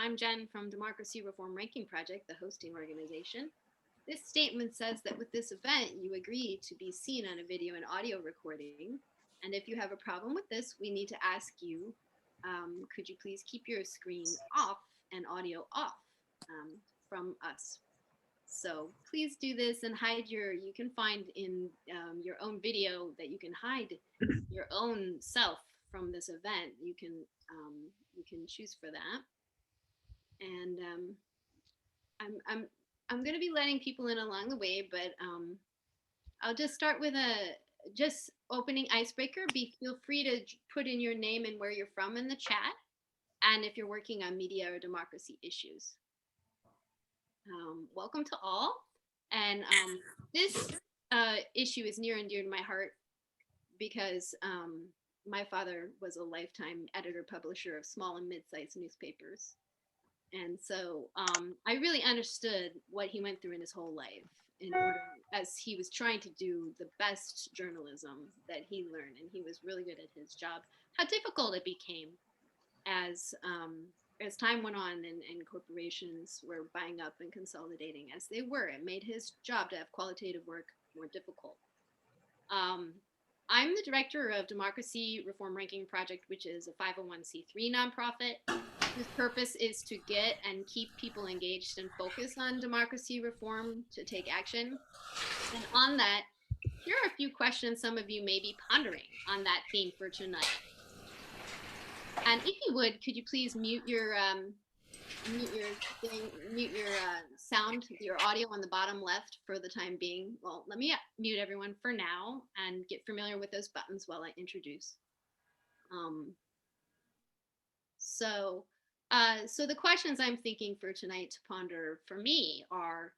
I'm Jen from Democracy Reform Ranking Project, the hosting organization. This statement says that with this event, you agree to be seen on a video and audio recording. And if you have a problem with this, we need to ask you, could you please keep your screen off and audio off from us? So please do this and hide you can find in your own video that you can hide your own self from this event. You can choose for that. And I'm going to be letting people in along the way, but I'll just start with a just opening icebreaker. Feel free to put in your name and where you're from in the chat, and if you're working on media or democracy issues. Welcome to all, and this issue is near and dear to my heart because my father was a lifetime editor publisher of small and mid-sized newspapers. And so I really understood what he went through in his whole life in order, as he was trying to do the best journalism that he learned, and he was really good at his job. How difficult it became as time went on and corporations were buying up and consolidating as they were. It made his job to have qualitative work more difficult. I'm the director of Democracy Reform Ranking Project, which is a 501c3 nonprofit whose purpose is to get and keep people engaged and focused on democracy reform to take action. And on that, here are a few questions some of you may be pondering on that theme for tonight. And if you would, could you please mute your sound, your audio on the bottom left for the time being? Well, let me mute everyone for now and get familiar with those buttons while I introduce. So the questions I'm thinking for tonight to ponder for me are,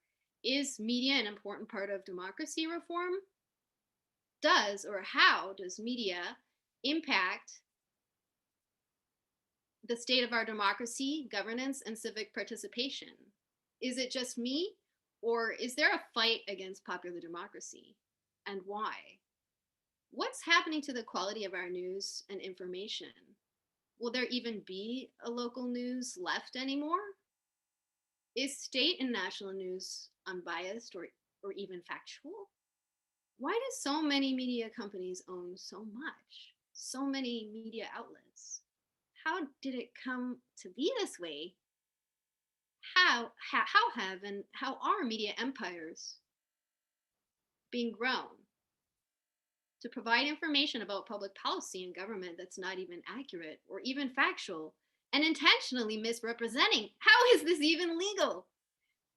is media an important part of democracy reform? Does or how does media impact the state of our democracy, governance, and civic participation? Is it just me, or is there a fight against popular democracy, and why? What's happening to the quality of our news and information? Will there even be a local news left anymore? Is state and national news unbiased or even factual? Why do so many media companies own so much? So many media outlets? How did it come to be this way? How are media empires being grown to provide information about public policy and government that's not even accurate or even factual and intentionally misrepresenting? How is this even legal?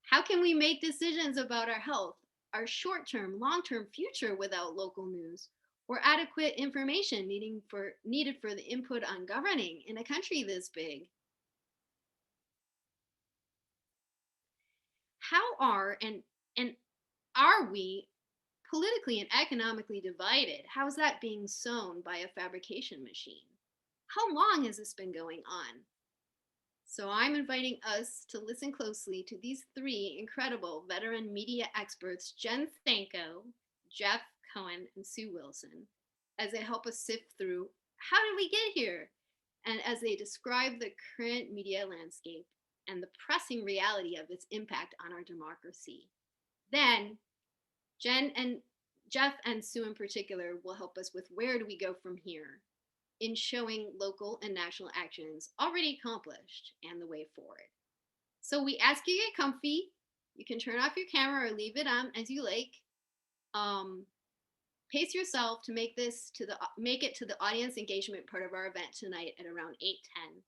How can we make decisions about our health, our short-term, long-term future without local news or adequate information needed for the input on governing in a country this big? How are we politically and economically divided? How's that being sown by a fabrication machine? How long has this been going on? So I'm inviting us to listen closely to these three incredible veteran media experts, Jen Senko, Jeff Cohen, and Sue Wilson, as they help us sift through how did we get here, and as they describe the current media landscape and the pressing reality of its impact on our democracy. Then Jeff and Sue in particular will help us with where do we go from here in showing local and national actions already accomplished and the way forward. So we ask you to get comfy. You can turn off your camera or leave it on as you like. Pace yourself to make it to the audience engagement part of our event tonight at around 8:10.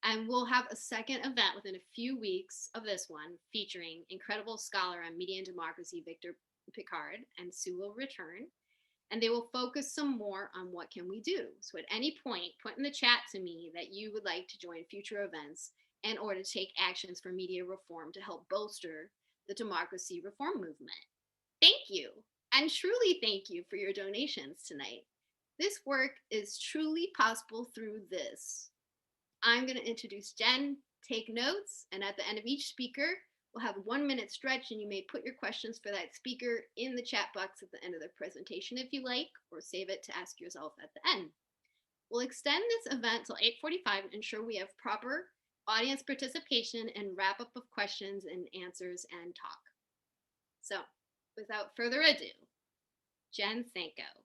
And we'll have a second event within a few weeks of this one featuring incredible scholar on media and democracy, Victor Picard, and Sue will return. And they will focus some more on what can we do. So at any point, put in the chat to me that you would like to join future events in order to take actions for media reform to help bolster the democracy reform movement. Thank you, and truly thank you for your donations tonight. This work is truly possible through this. I'm going to introduce Jen, take notes, and at the end of each speaker, we'll have a 1 minute stretch, and you may put your questions for that speaker in the chat box at the end of the presentation if you like, or save it to ask yourself at the end. We'll extend this event till 8:45 and ensure we have proper audience participation, and wrap up of questions and answers and talk. So, without further ado, Jen Senko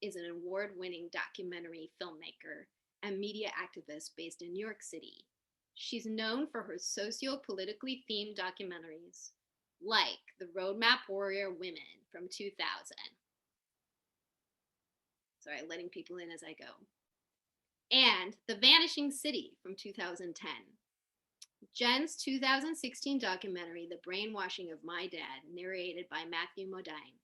is an award-winning documentary filmmaker and media activist based in New York City. She's known for her socio-politically themed documentaries, like The Roadmap Warrior Women from 2000. Sorry, letting people in as I go. And The Vanishing City from 2010. Jen's 2016 documentary, The Brainwashing of My Dad, narrated by Matthew Modine,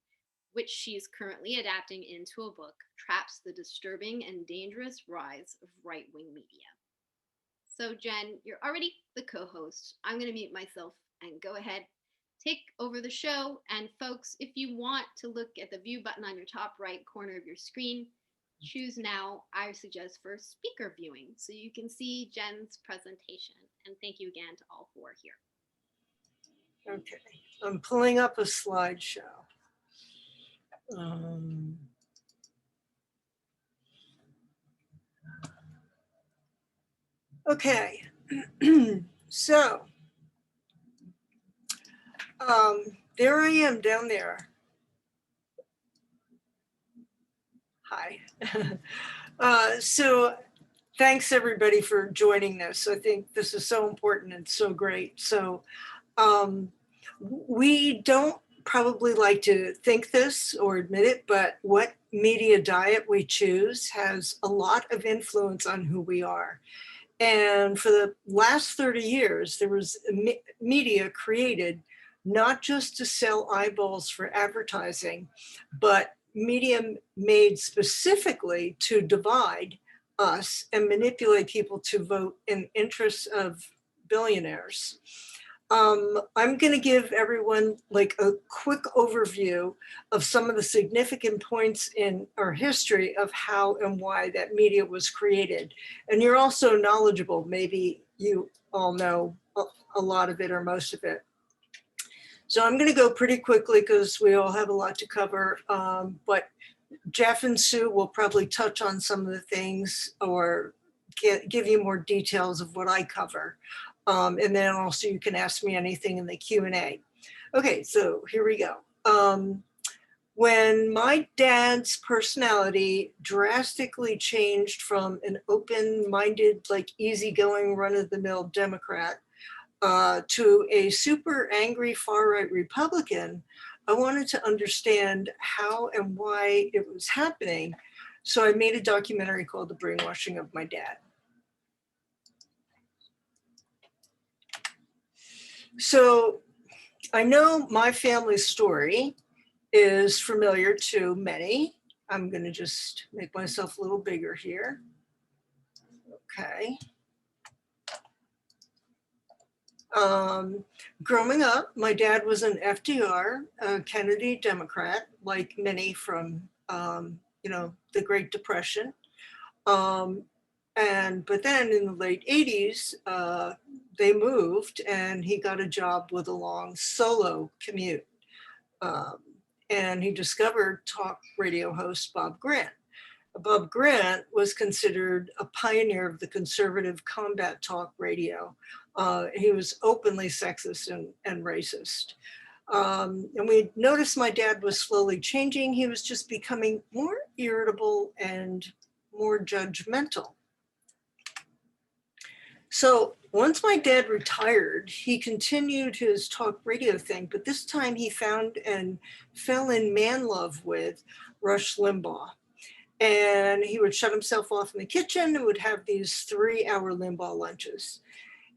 which she's currently adapting into a book, traps the disturbing and dangerous rise of right-wing media. So Jen, you're already the co-host. I'm going to mute myself and go ahead, take over the show. And folks, if you want to look at the view button on your top right corner of your screen, choose now. I suggest for speaker viewing so you can see Jen's presentation. And thank you again to all four here. Okay, I'm pulling up a slideshow. Okay, so there I am down there. Hi. So thanks everybody for joining this. I think this is so important and so great. So we don't probably like to think this or admit it, but what media diet we choose has a lot of influence on who we are. And for the last 30 years, there was media created not just to sell eyeballs for advertising, but media made specifically to divide us and manipulate people to vote in interests of billionaires. I'm going to give everyone like a quick overview of some of the significant points in our history of how and why that media was created. And you're also knowledgeable. Maybe you all know a lot of it or most of it. So I'm going to go pretty quickly because we all have a lot to cover. But Jeff and Sue will probably touch on some of the things or give you more details of what I cover. And then also you can ask me anything in the Q&A. Okay, so here we go. When my dad's personality drastically changed from an open-minded, like easygoing run-of-the-mill Democrat to a super angry far-right Republican, I wanted to understand how and why it was happening. So I made a documentary called The Brainwashing of My Dad. So I know my family's story is familiar to many. I'm going to just make myself a little bigger here. Okay. Growing up, my dad was an FDR, a Kennedy Democrat, like many from, the Great Depression. But then in the late 80s, they moved and he got a job with a long solo commute. And he discovered talk radio host Bob Grant. Bob Grant was considered a pioneer of the conservative combat talk radio. He was openly sexist and racist. And we noticed my dad was slowly changing. He was just becoming more irritable and more judgmental. So once my dad retired, he continued his talk radio thing, but this time he found and fell in man love with Rush Limbaugh. And he would shut himself off in the kitchen and would have these 3-hour Limbaugh lunches.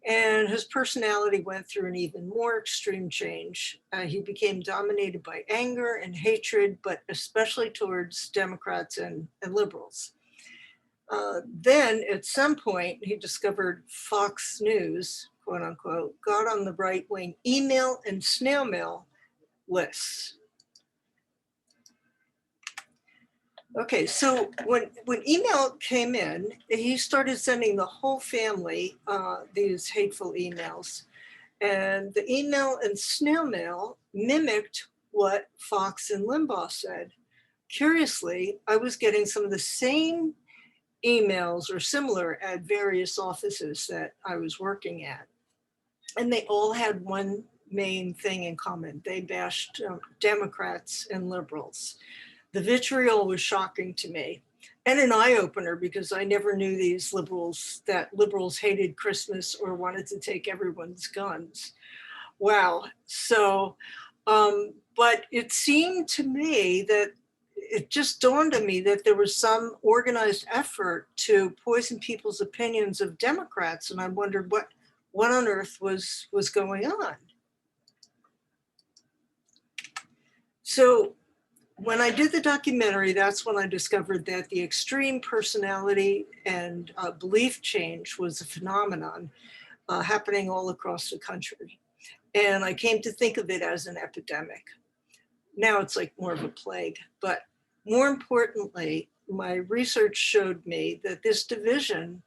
And his personality went through an even more extreme change. He became dominated by anger and hatred, but especially towards Democrats and liberals. Then at some point, he discovered Fox News, quote unquote, got on the right-wing email and snail mail lists. Okay, so when email came in, he started sending the whole family these hateful emails. And the email and snail mail mimicked what Fox and Limbaugh said. Curiously, I was getting some of the same emails or similar at various offices that I was working at. And they all had one main thing in common. They bashed Democrats and liberals. The vitriol was shocking to me and an eye-opener, because I never knew these liberals, that liberals hated Christmas or wanted to take everyone's guns. Wow. So, but it seemed to me that it just dawned on me that there was some organized effort to poison people's opinions of Democrats. And I wondered what on earth was going on. So when I did the documentary, that's when I discovered that the extreme personality and belief change was a phenomenon happening all across the country. And I came to think of it as an epidemic. Now it's like more of a plague, but more importantly, my research showed me that this division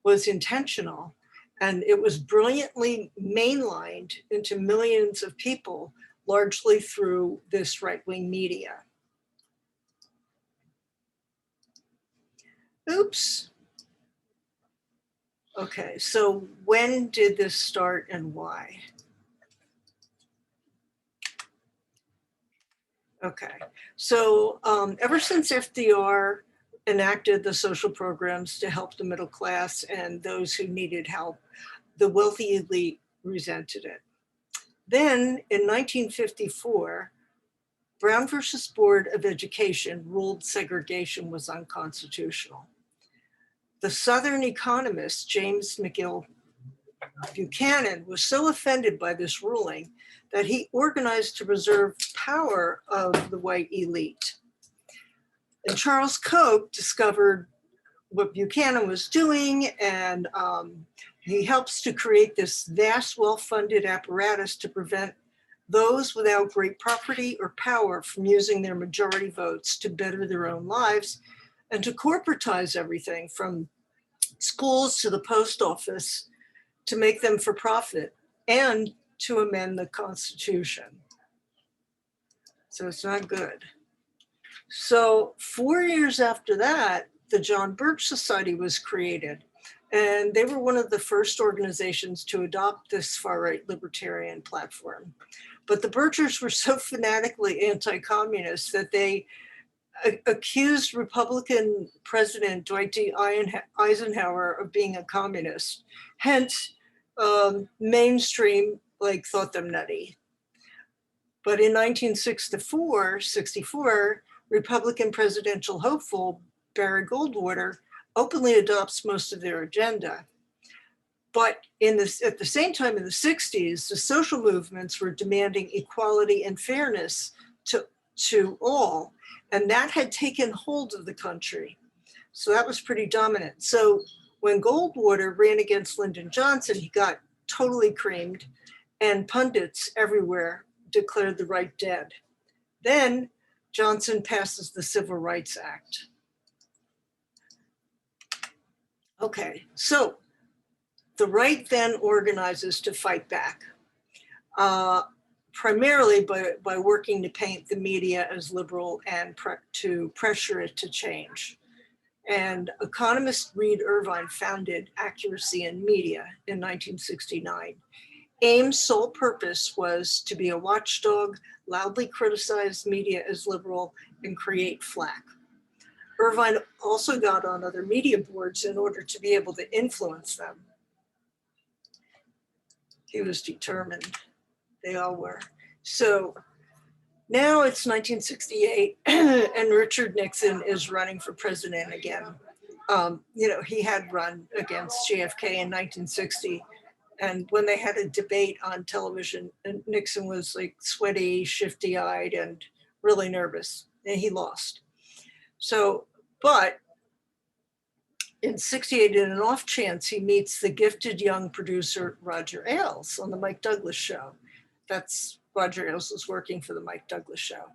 was intentional, and it was brilliantly mainlined into millions of people, largely through this right-wing media. Oops. Okay, so when did this start and why? Okay, so ever since FDR enacted the social programs to help the middle class and those who needed help, the wealthy elite resented it. Then in 1954, Brown versus Board of Education ruled segregation was unconstitutional. The Southern economist, James McGill Buchanan, was so offended by this ruling that he organized to preserve power of the white elite. And Charles Koch discovered what Buchanan was doing, and he helps to create this vast, well-funded apparatus to prevent those without great property or power from using their majority votes to better their own lives, and to corporatize everything from schools to the post office, to make them for profit, and to amend the Constitution. So it's not good. So 4 years after that, the John Birch Society was created, and they were one of the first organizations to adopt this far-right libertarian platform. But the Birchers were so fanatically anti-communist that they accused Republican President Dwight D. Eisenhower of being a communist. Hence, mainstream thought them nutty. But in 1964, Republican presidential hopeful Barry Goldwater openly adopts most of their agenda. But at the same time in the 60s, the social movements were demanding equality and fairness to all, and that had taken hold of the country. So that was pretty dominant. So when Goldwater ran against Lyndon Johnson, he got totally creamed, and pundits everywhere declared the right dead. Then Johnson passes the Civil Rights Act. Okay, so the right then organizes to fight back, primarily by working to paint the media as liberal and to pressure it to change. And economist Reed Irvine founded Accuracy in Media in 1969. AIM's sole purpose was to be a watchdog, loudly criticize media as liberal, and create flack. Irvine also got on other media boards in order to be able to influence them. He was determined. They all were. So now it's 1968 and Richard Nixon is running for president again. He had run against JFK in 1960. And when they had a debate on television, Nixon was sweaty, shifty-eyed, and really nervous, and he lost. So, but in 68, in an off chance, he meets the gifted young producer, Roger Ailes, on the Mike Douglas show. That's Roger Ailes was working for the Mike Douglas show.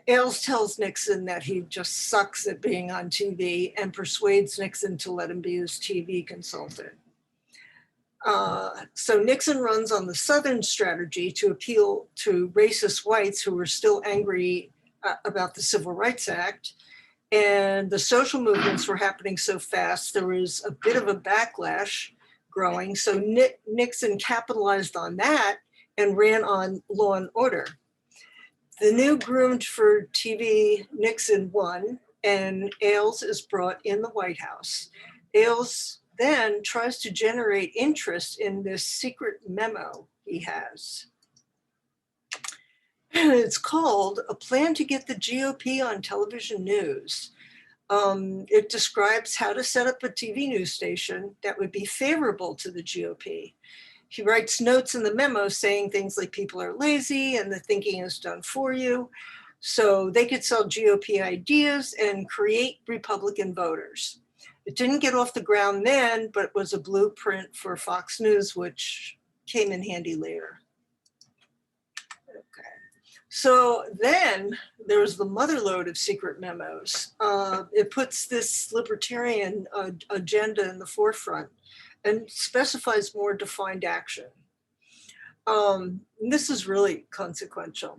Ailes tells Nixon that he just sucks at being on TV and persuades Nixon to let him be his TV consultant. So Nixon runs on the Southern strategy to appeal to racist whites who were still angry about the Civil Rights Act. And the social movements were happening so fast, there was a bit of a backlash growing. So Nixon capitalized on that and ran on law and order. The new groomed for TV Nixon won, and Ailes is brought in the White House. Ailes then tries to generate interest in this secret memo he has. It's called A Plan to Get the GOP on Television News. It describes how to set up a TV news station that would be favorable to the GOP. He writes notes in the memo saying things like people are lazy and the thinking is done for you. So they could sell GOP ideas and create Republican voters. It didn't get off the ground then, but was a blueprint for Fox News, which came in handy later. Okay. So then there was the motherlode of secret memos. It puts this libertarian agenda in the forefront and specifies more defined action. This is really consequential.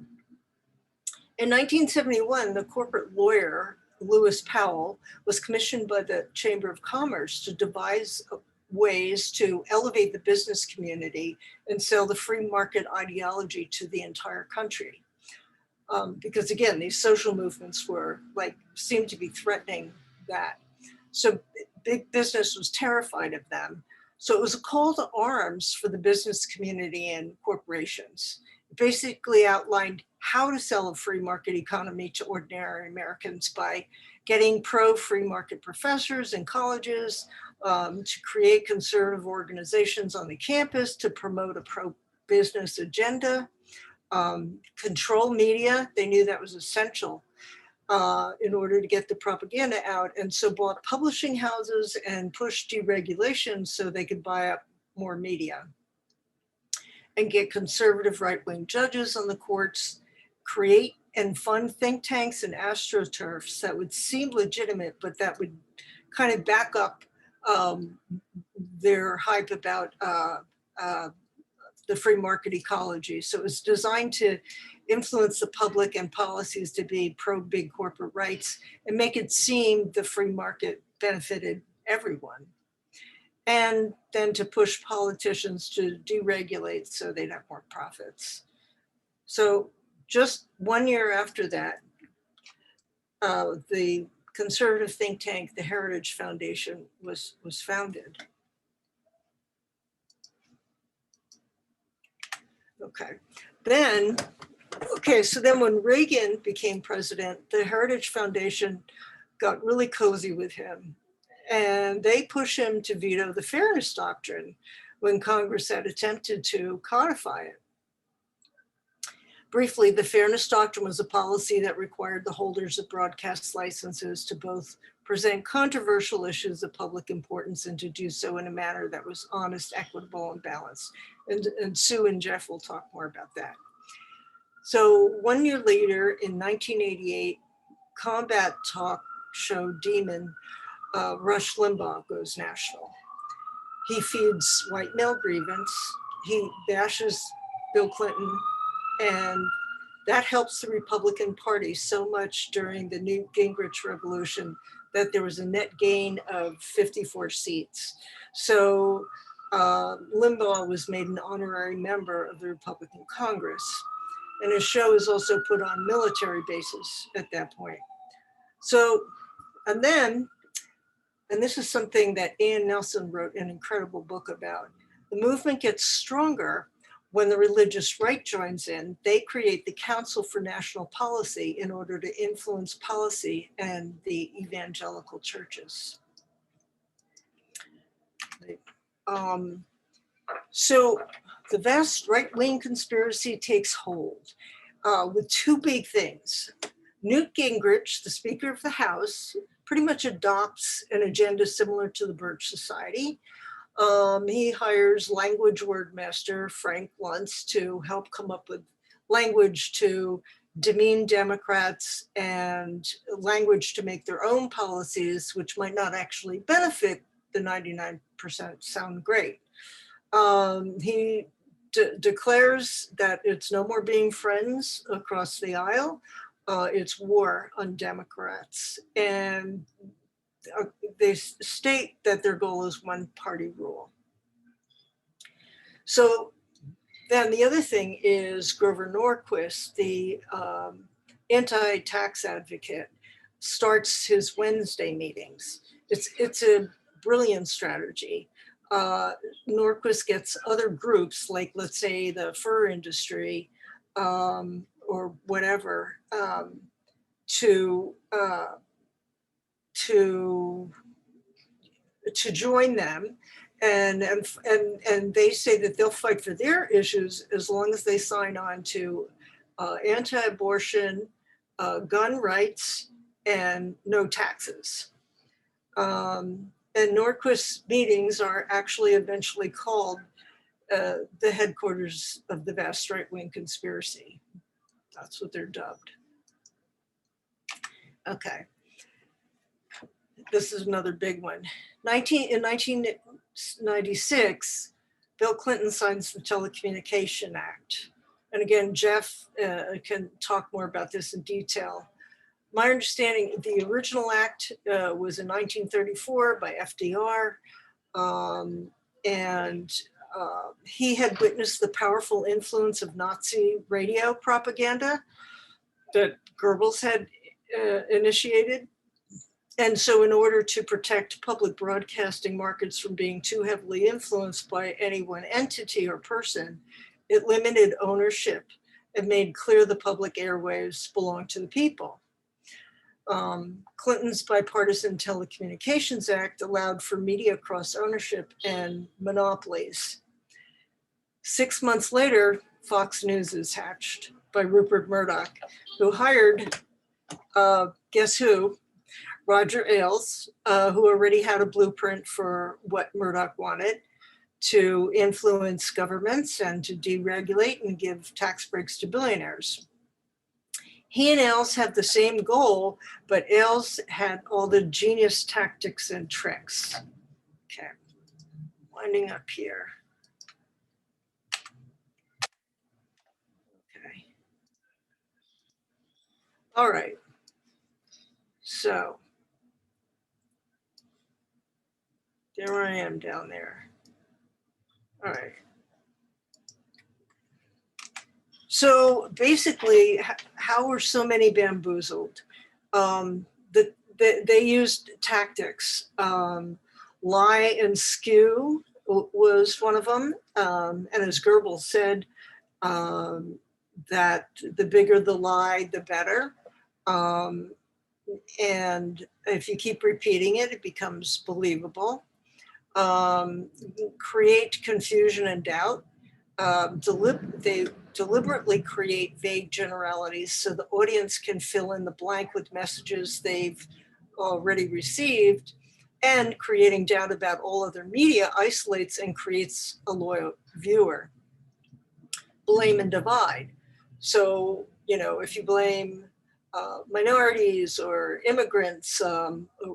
In 1971, the corporate lawyer, Lewis Powell, was commissioned by the Chamber of Commerce to devise ways to elevate the business community and sell the free market ideology to the entire country. Because again, these social movements were seemed to be threatening that. So big business was terrified of them. So it was a call to arms for the business community and corporations. It basically outlined how to sell a free market economy to ordinary Americans by getting pro-free market professors in colleges, to create conservative organizations on the campus, to promote a pro-business agenda, control media. They knew that was essential in order to get the propaganda out, and so bought publishing houses and pushed deregulation so they could buy up more media and get conservative right-wing judges on the courts, create and fund think tanks and astroturfs that would seem legitimate, but that would kind of back up their hype about the free market ecology. So it was designed to influence the public and policies to be pro-big corporate rights and make it seem the free market benefited everyone. And then to push politicians to deregulate so they'd have more profits. So just 1 year after that, the conservative think tank, the Heritage Foundation, was founded. So then when Reagan became president, the Heritage Foundation got really cozy with him, and they pushed him to veto the Fairness Doctrine when Congress had attempted to codify it. Briefly, the Fairness Doctrine was a policy that required the holders of broadcast licenses to both present controversial issues of public importance and to do so in a manner that was honest, equitable, and balanced. And Sue and Jeff will talk more about that. So 1 year later, in 1988, combat talk show demon Rush Limbaugh goes national. He feeds white male grievance. He bashes Bill Clinton, and that helps the Republican Party so much during the Newt Gingrich revolution that there was a net gain of 54 seats. So Limbaugh was made an honorary member of the Republican Congress. And his show is also put on military bases at that point. So, and this is something that Ian Nelson wrote an incredible book about. The movement gets stronger when the religious right joins in. They create the Council for National Policy in order to influence policy and the evangelical churches. So the vast right-wing conspiracy takes hold with two big things. Newt Gingrich, the Speaker of the House, pretty much adopts an agenda similar to the Birch Society. He hires language wordmaster Frank Luntz to help come up with language to demean Democrats and language to make their own policies, which might not actually benefit the 99% sound great. He declares that it's no more being friends across the aisle. its war on Democrats. And they state that their goal is one-party rule. So then the other thing is Grover Norquist, the anti-tax advocate, starts his Wednesday meetings. It's a brilliant strategy. Norquist gets other groups, like let's say the fur industry or whatever, to join them, and they say that they'll fight for their issues as long as they sign on to anti-abortion, gun rights, and no taxes. And Norquist's meetings are actually eventually called the headquarters of the vast right-wing conspiracy. That's what they're dubbed. Okay. This is another big one. In 1996, Bill Clinton signs the Telecommunication Act. And again, Jeff can talk more about this in detail. My understanding, the original act was in 1934 by FDR. He had witnessed the powerful influence of Nazi radio propaganda that Goebbels had initiated. And so in order to protect public broadcasting markets from being too heavily influenced by any one entity or person, it limited ownership and made clear the public airwaves belong to the people. Clinton's Bipartisan Telecommunications Act allowed for media cross-ownership and monopolies. 6 months later, Fox News is hatched by Rupert Murdoch, who hired, guess who? Roger Ailes, who already had a blueprint for what Murdoch wanted, to influence governments and to deregulate and give tax breaks to billionaires. He and Ailes had the same goal, but Ailes had all the genius tactics and tricks. Okay, winding up here. Okay. All right. So there I am down there. All right. So basically, how were so many bamboozled? They used tactics. Lie and skew was one of them. And as Goebbels said, that the bigger the lie, the better. And if you keep repeating it, it becomes believable. Create confusion and doubt. They deliberately create vague generalities so the audience can fill in the blank with messages they've already received, and creating doubt about all other media isolates and creates a loyal viewer. Blame and divide. So, if you blame minorities or immigrants,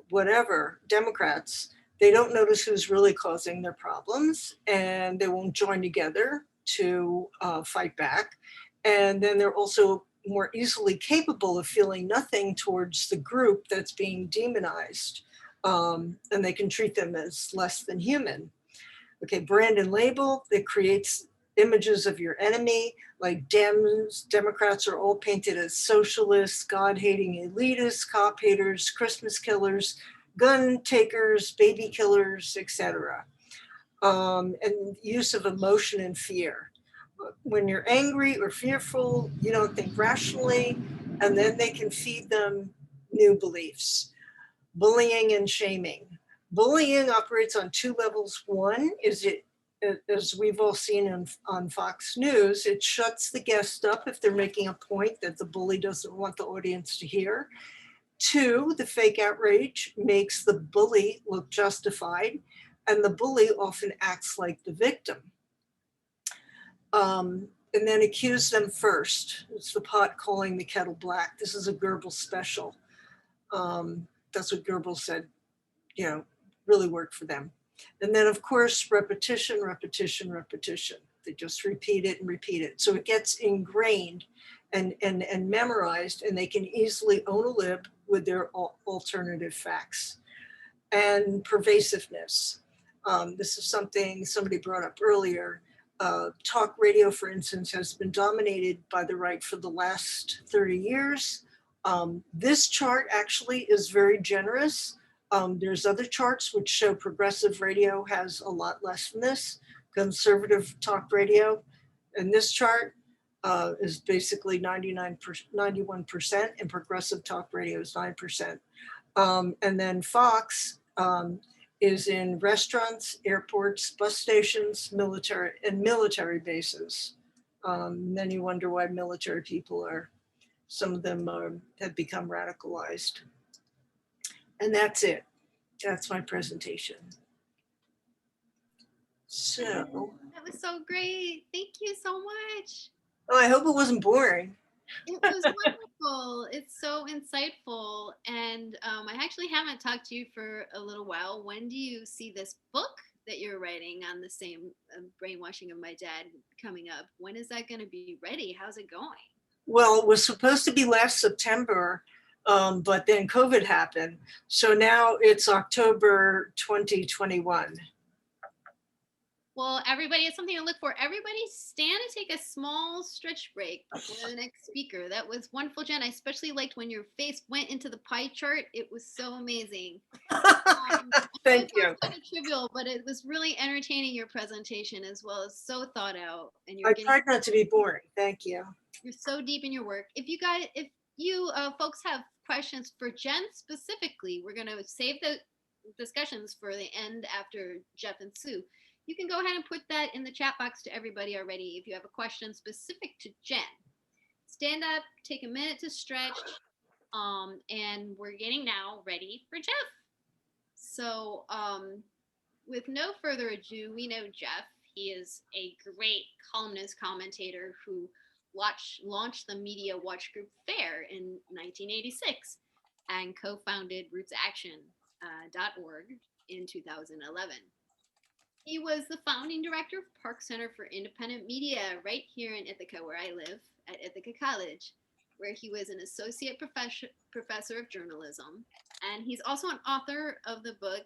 whatever, Democrats, they don't notice who's really causing their problems, and they won't join together to fight back. And then they're also more easily capable of feeling nothing towards the group that's being demonized, and they can treat them as less than human. Okay, brand and label, it creates images of your enemy, like Democrats are all painted as socialists, God-hating elitists, cop haters, Christmas killers, gun takers, baby killers, etc. And use of emotion and fear. When you're angry or fearful, you don't think rationally, and then they can feed them new beliefs. Bullying and shaming. Bullying operates on two levels. One is as we've all seen on Fox News, it shuts the guest up if they're making a point that the bully doesn't want the audience to hear. Two, the fake outrage makes the bully look justified, and the bully often acts like the victim. And then accuse them first. It's the pot calling the kettle black. This is a Goebbels special. That's what Goebbels said, really worked for them. And then, of course, repetition. They just repeat it and repeat it. So it gets ingrained. and memorized, and they can easily own a lib with their alternative facts. And pervasiveness. This is something somebody brought up earlier. Talk radio, for instance, has been dominated by the right for the last 30 years. This chart actually is very generous. There's other charts which show progressive radio has a lot less than this, conservative talk radio. And this chart is basically 91%, and progressive talk radio is 9%. And then Fox is in restaurants, airports, bus stations, military bases. Then you wonder why military people some of them have become radicalized. And that's it. That's my presentation. So. That was so great. Thank you so much. Oh, I hope it wasn't boring. It was wonderful. It's so insightful. And I actually haven't talked to you for a little while. When do you see this book that you're writing on the same brainwashing of my dad coming up? When is that going to be ready? How's it going? Well, it was supposed to be last September, but then COVID happened. So now it's October 2021. Well, everybody, it's something to look for. Everybody stand and take a small stretch break before the next speaker. That was wonderful, Jen. I especially liked when your face went into the pie chart. It was so amazing. Thank you. Kind of trivial, but it was really entertaining, your presentation, as well as so thought out. And I tried not to be boring. Thank you. You're so deep in your work. If you folks have questions for Jen specifically, we're going to save the discussions for the end after Jeff and Sue. You can go ahead and put that in the chat box to everybody already if you have a question specific to Jen. Stand up, take a minute to stretch, and we're getting now ready for Jeff. So with no further ado, we know Jeff. He is a great columnist commentator who launched the Media Watch Group FAIR in 1986 and co-founded RootsAction.org in 2011. He was the founding director of Park Center for Independent Media right here in Ithaca, where I live, at Ithaca College, where he was an associate professor of journalism. And he's also an author of the book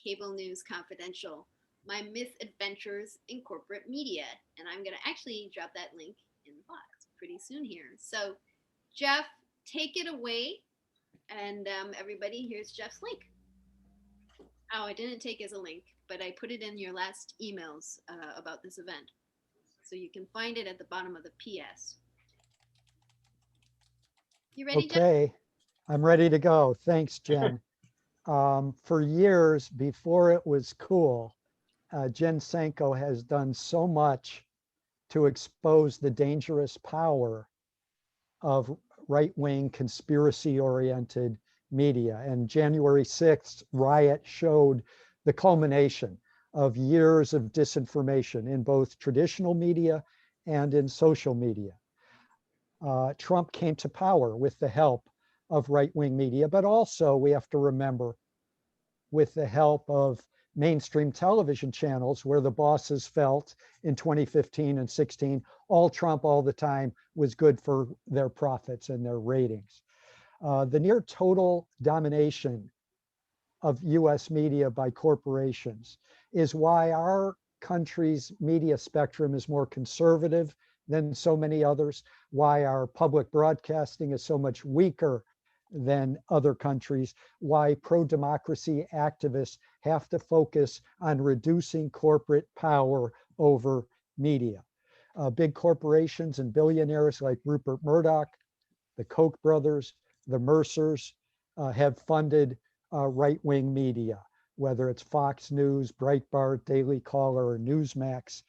Cable News Confidential, My Misadventures in Corporate Media. And I'm going to actually drop that link in the box pretty soon here. So Jeff, take it away. And everybody, here's Jeff's link. Oh, I didn't take as a link, but I put it in your last emails about this event. So you can find it at the bottom of the PS. You ready, Okay, Jeff? I'm ready to go. Thanks, Jen. For years before it was cool, Jen Senko has done so much to expose the dangerous power of right-wing conspiracy-oriented media. And January 6th riot showed the culmination of years of disinformation in both traditional media and in social media. Trump came to power with the help of right-wing media, but also we have to remember with the help of mainstream television channels where the bosses felt in 2015 and 16, all Trump all the time was good for their profits and their ratings. The near total domination of US media by corporations is why our country's media spectrum is more conservative than so many others, why our public broadcasting is so much weaker than other countries, why pro-democracy activists have to focus on reducing corporate power over media. Big corporations and billionaires like Rupert Murdoch, the Koch brothers, the Mercers have funded right-wing media, whether it's Fox News, Breitbart, Daily Caller, or Newsmax.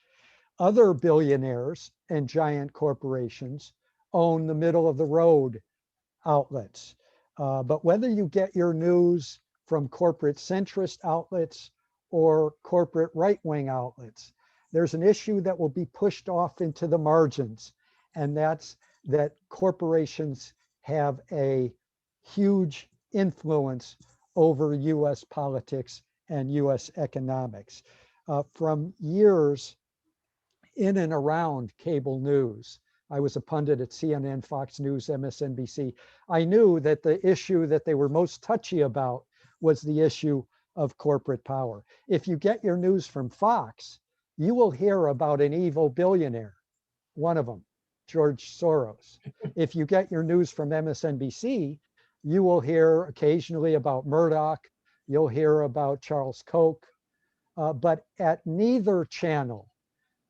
Other billionaires and giant corporations own the middle of the road outlets. But whether you get your news from corporate centrist outlets or corporate right-wing outlets, there's an issue that will be pushed off into the margins, and that's that corporations have a huge influence over US politics and US economics. From years in and around cable news, I was a pundit at CNN, Fox News, MSNBC. I knew that the issue that they were most touchy about was the issue of corporate power. If you get your news from Fox, you will hear about an evil billionaire, one of them, George Soros. If you get your news from MSNBC, you will hear occasionally about Murdoch, you'll hear about Charles Koch, but at neither channel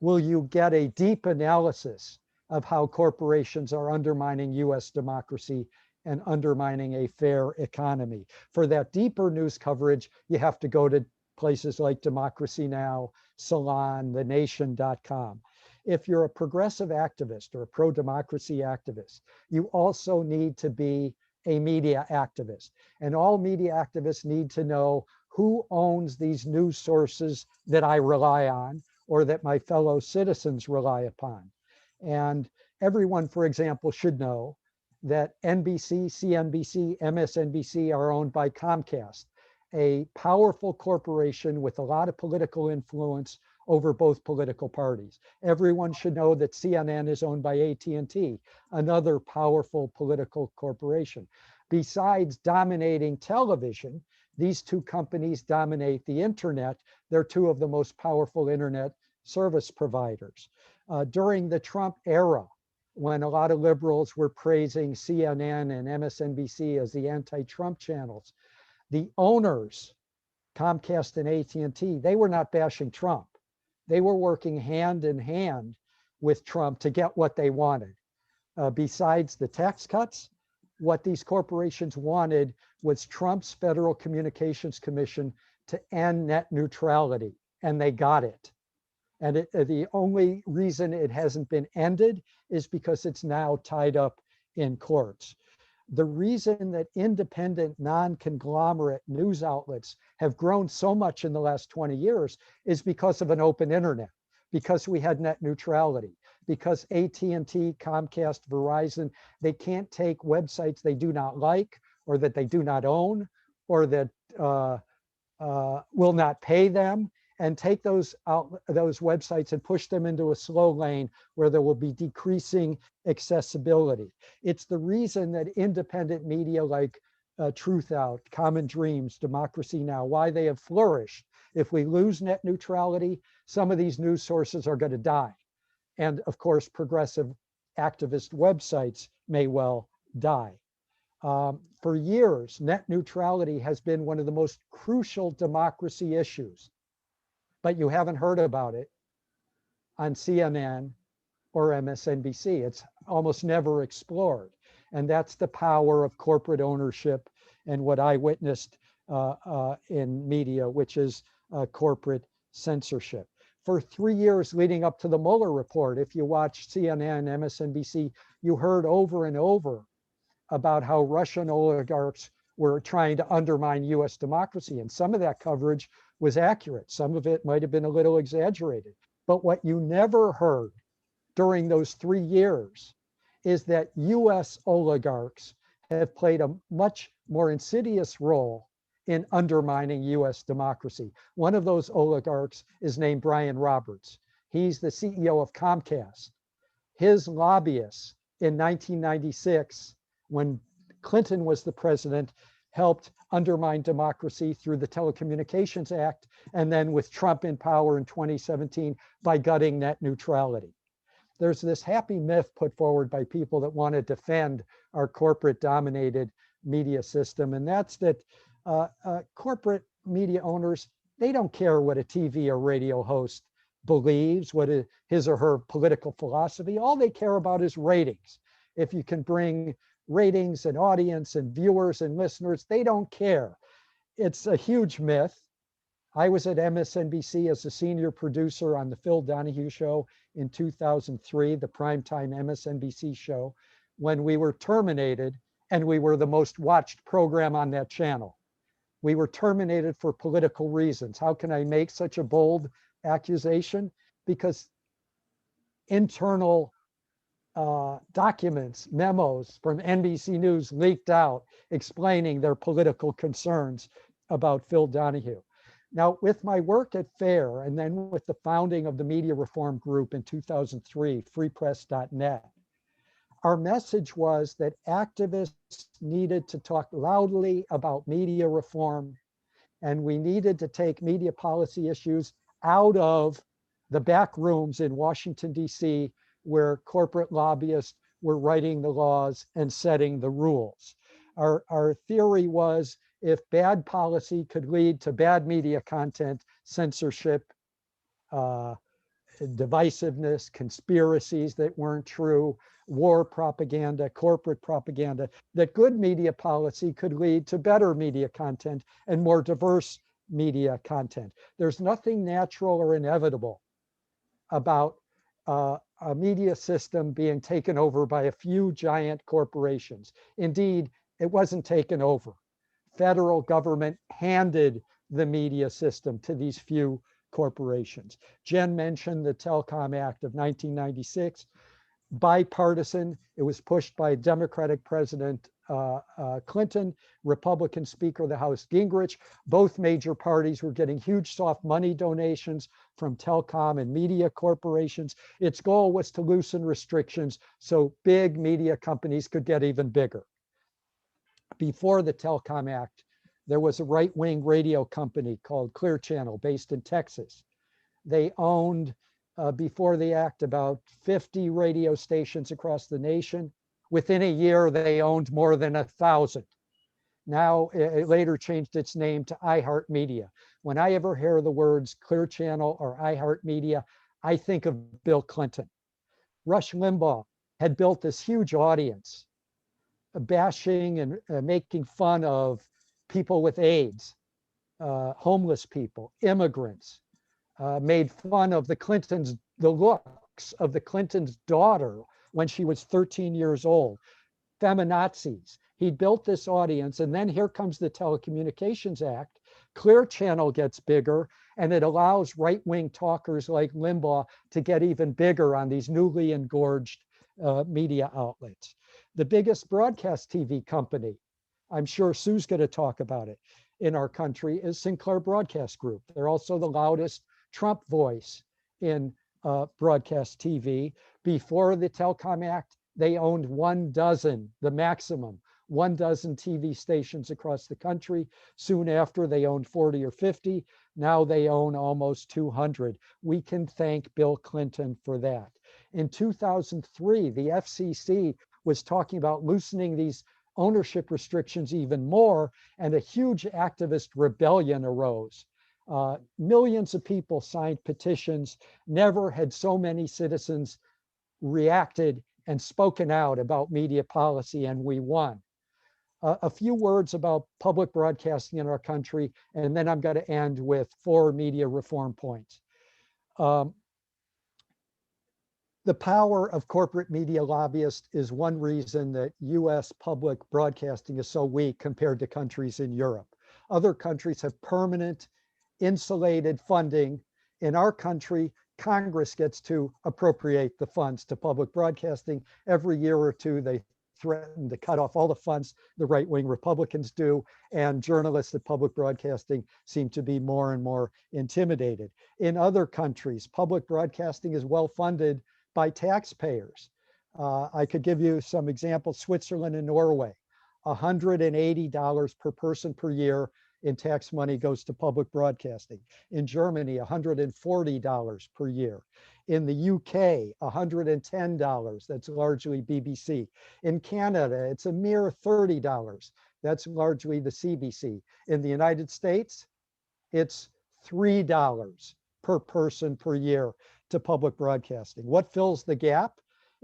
will you get a deep analysis of how corporations are undermining US democracy and undermining a fair economy. For that deeper news coverage, you have to go to places like Democracy Now!, Salon, thenation.com. If you're a progressive activist or a pro-democracy activist, you also need to be a media activist. And all media activists need to know who owns these news sources that I rely on or that my fellow citizens rely upon. And everyone, for example, should know that NBC, CNBC, MSNBC are owned by Comcast, a powerful corporation with a lot of political influence over both political parties. Everyone should know that CNN is owned by AT&T, another powerful political corporation. Besides dominating television, these two companies dominate the internet. They're two of the most powerful internet service providers. During the Trump era, when a lot of liberals were praising CNN and MSNBC as the anti-Trump channels, the owners, Comcast and AT&T, they were not bashing Trump. They were working hand in hand with Trump to get what they wanted. Besides the tax cuts, what these corporations wanted was Trump's Federal Communications Commission to end net neutrality, and they got it. And the only reason it hasn't been ended is because it's now tied up in courts. The reason that independent, non-conglomerate news outlets have grown so much in the last 20 years is because of an open internet, because we had net neutrality, because AT&T, Comcast, Verizon, they can't take websites they do not like or that they do not own or that will not pay them, and take those websites and push them into a slow lane where there will be decreasing accessibility. It's the reason that independent media like Truth Out, Common Dreams, Democracy Now!, why they have flourished. If we lose net neutrality, some of these news sources are going to die. And of course, progressive activist websites may well die. For years, net neutrality has been one of the most crucial democracy issues, but you haven't heard about it on CNN or MSNBC. It's almost never explored. And that's the power of corporate ownership and what I witnessed in media, which is corporate censorship. For 3 years leading up to the Mueller report, if you watch CNN, MSNBC, you heard over and over about how Russian oligarchs were trying to undermine US democracy. And some of that coverage was accurate. Some of it might have been a little exaggerated. But what you never heard during those 3 years is that US oligarchs have played a much more insidious role in undermining US democracy. One of those oligarchs is named Brian Roberts. He's the CEO of Comcast. His lobbyists in 1996, when Clinton was the president, helped undermine democracy through the Telecommunications Act, and then with Trump in power in 2017 by gutting net neutrality. There's this happy myth put forward by people that want to defend our corporate dominated media system, and that's that corporate media owners, they don't care what a TV or radio host believes, what his or her political philosophy. All they care about is ratings. If you can bring ratings and audience and viewers and listeners, they don't care. It's a huge myth. I was at MSNBC as a senior producer on the Phil Donahue show in 2003, the primetime MSNBC show, when we were terminated and we were the most watched program on that channel. We were terminated for political reasons. How can I make such a bold accusation? Because internal documents, memos from NBC News leaked out explaining their political concerns about Phil Donahue. Now, with my work at FAIR and then with the founding of the Media Reform Group in 2003, freepress.net, Our message was that activists needed to talk loudly about media reform, and we needed to take media policy issues out of the back rooms in Washington, D.C., where corporate lobbyists were writing the laws and setting the rules. Our theory was if bad policy could lead to bad media content, censorship, uh, divisiveness, conspiracies that weren't true, war propaganda, corporate propaganda, that good media policy could lead to better media content and more diverse media content. There's nothing natural or inevitable about a media system being taken over by a few giant corporations. Indeed, it wasn't taken over. Federal government handed the media system to these few corporations. Jen mentioned the Telecom Act of 1996, bipartisan. It was pushed by Democratic President Clinton, Republican Speaker of the House Gingrich. Both major parties were getting huge soft money donations from telecom and media corporations. Its goal was to loosen restrictions so big media companies could get even bigger. Before the Telecom Act, there was a right-wing radio company called Clear Channel based in Texas. They owned, before the act, about 50 radio stations across the nation. Within a year, they owned more than 1,000. Now, it later changed its name to iHeartMedia. When I ever hear the words Clear Channel or iHeartMedia, I think of Bill Clinton. Rush Limbaugh had built this huge audience, bashing and making fun of people with AIDS, homeless people, immigrants, made fun of the Clintons, the looks of the Clintons' daughter when she was 13 years old, feminazis. He built this audience, and then here comes the Telecommunications Act. Clear Channel gets bigger, and it allows right-wing talkers like Limbaugh to get even bigger on these newly engorged media outlets. The biggest broadcast TV company, I'm sure Sue's going to talk about it, in our country is Sinclair Broadcast Group. They're also the loudest Trump voice in broadcast TV. Before the Telecom Act, they owned 12, the maximum, 12 TV stations across the country. Soon after, they owned 40 or 50. Now they own almost 200. We can thank Bill Clinton for that. In 2003, the FCC was talking about loosening these ownership restrictions even more, and a huge activist rebellion arose. Millions of people signed petitions. Never had so many citizens reacted and spoken out about media policy, and we won. A few words about public broadcasting in our country, and then I'm going to end with 4 media reform points. The power of corporate media lobbyists is one reason that US public broadcasting is so weak compared to countries in Europe. Other countries have permanent, insulated funding. In our country, Congress gets to appropriate the funds to public broadcasting. Every year or two, they threaten to cut off all the funds the right-wing Republicans do, and journalists at public broadcasting seem to be more and more intimidated. In other countries, public broadcasting is well funded by taxpayers. I could give you some examples. Switzerland and Norway, $180 per person per year in tax money goes to public broadcasting. In Germany, $140 per year. In the UK, $110, that's largely BBC. In Canada, it's a mere $30, that's largely the CBC. In the United States, it's $3 per person per year to public broadcasting. What fills the gap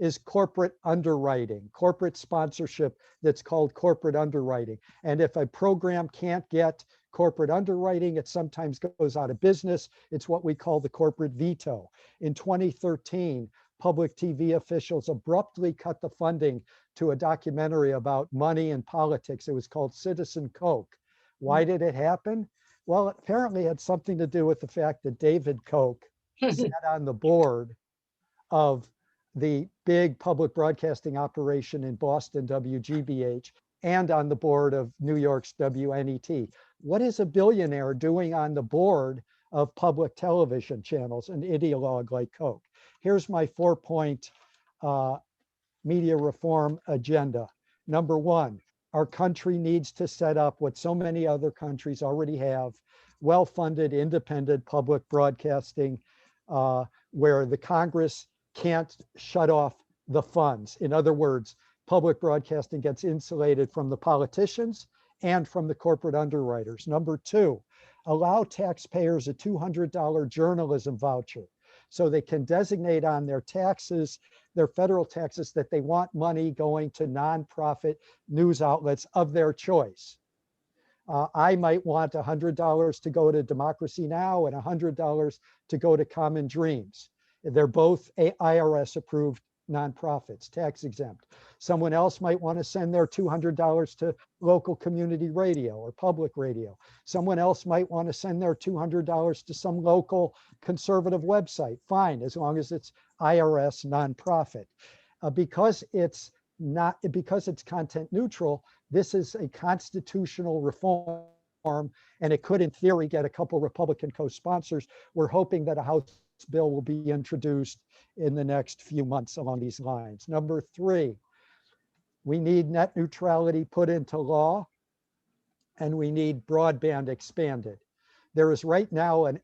is corporate underwriting, corporate sponsorship that's called corporate underwriting. And if a program can't get corporate underwriting, it sometimes goes out of business. It's what we call the corporate veto. In 2013, public TV officials abruptly cut the funding to a documentary about money and politics. It was called Citizen Coke. Why did it happen? Well, it apparently had something to do with the fact that David Koch sat on the board of the big public broadcasting operation in Boston, WGBH, and on the board of New York's WNET. What is a billionaire doing on the board of public television channels, an ideologue like Koch? Here's my 4-point media reform agenda. Number one, our country needs to set up what so many other countries already have, well-funded, independent public broadcasting, where the Congress can't shut off the funds. In other words, public broadcasting gets insulated from the politicians and from the corporate underwriters. Number two, allow taxpayers a $200 journalism voucher so they can designate on their taxes, their federal taxes, that they want money going to nonprofit news outlets of their choice. I might want $100 to go to Democracy Now! And $100 to go to Common Dreams. They're both IRS approved nonprofits, tax exempt. Someone else might want to send their $200 to local community radio or public radio. Someone else might want to send their $200 to some local conservative website. Fine, as long as it's IRS nonprofit. Because it's content neutral, this is a constitutional reform, and it could, in theory, get a couple Republican co-sponsors. We're hoping that a House bill will be introduced in the next few months along these lines. Number three, we need net neutrality put into law, and we need broadband expanded. There is right now an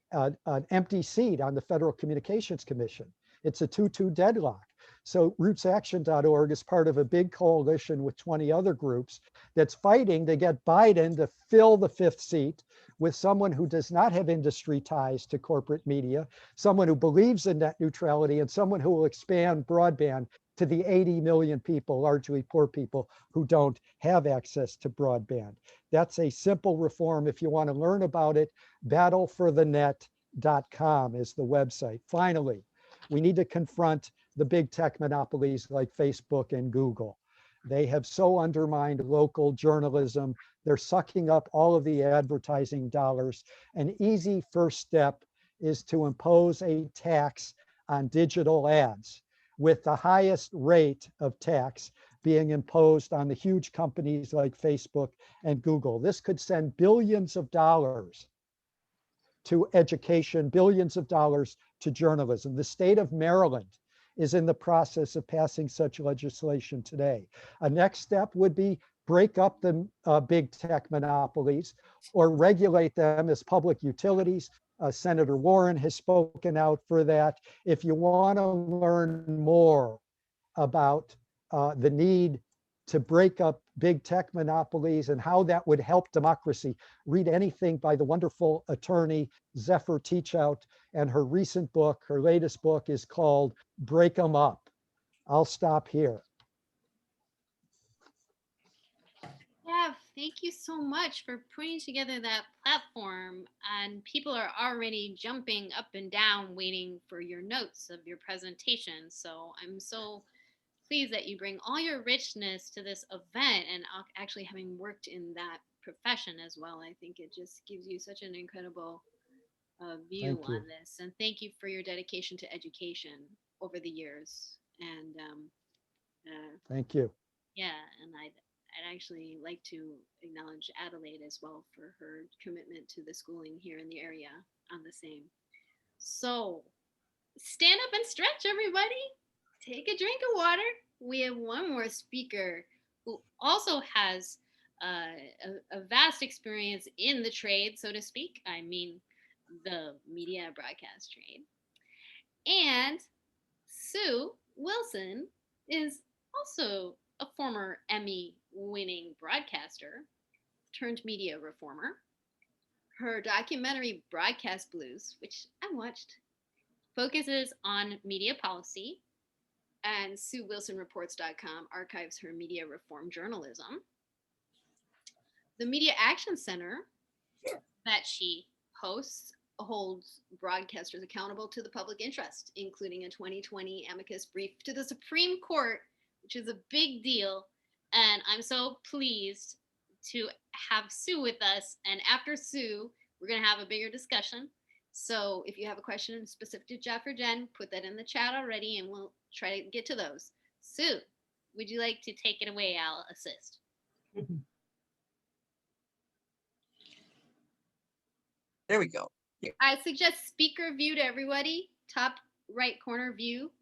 empty seat on the Federal Communications Commission. It's a 2-2 deadlock. So rootsaction.org is part of a big coalition with 20 other groups that's fighting to get Biden to fill the fifth seat with someone who does not have industry ties to corporate media, someone who believes in net neutrality, and someone who will expand broadband to the 80 million people, largely poor people, who don't have access to broadband. That's a simple reform. If you want to learn about it, battleforthenet.com is the website. Finally, we need to confront the big tech monopolies like Facebook and Google. They have so undermined local journalism. They're sucking up all of the advertising dollars. An easy first step is to impose a tax on digital ads, with the highest rate of tax being imposed on the huge companies like Facebook and Google. This could send billions of dollars to education, billions of dollars to journalism. The state of Maryland is in the process of passing such legislation today. A next step would be break up the big tech monopolies or regulate them as public utilities. Senator Warren has spoken out for that. If you want to learn more about the need to break up big tech monopolies and how that would help democracy, read anything by the wonderful attorney Zephyr Teachout, and her recent book, her latest book, is called Break 'em Up. I'll stop here. Yeah, thank you so much for putting together that platform. And people are already jumping up and down waiting for your notes of your presentation. So I'm so pleased that you bring all your richness to this event, and actually having worked in that profession as well. I think it just gives you such an incredible view Thank you. on this. And thank you for your dedication to education over the years. And Thank you. yeah, and I'd actually like to acknowledge Adelaide as well for her commitment to the schooling here in the area on the same. So stand up and stretch, everybody. Take a drink of water. We have one more speaker who also has a vast experience in the trade, so to speak. I mean, the media broadcast trade. And Sue Wilson is also a former Emmy winning broadcaster turned media reformer. Her documentary Broadcast Blues, which I watched, focuses on media policy, and SueWilsonReports.com archives her media reform journalism. The Media Action Center that she hosts holds broadcasters accountable to the public interest, including a 2020 amicus brief to the Supreme Court, which is a big deal. And I'm so pleased to have Sue with us. And after Sue, we're going to have a bigger discussion. So if you have a question specific to Jeff or Jen, put that in the chat already, and we'll try to get to those. Sue, would you like to take it away? I'll assist. There we go. I suggest speaker view to everybody, top right corner view.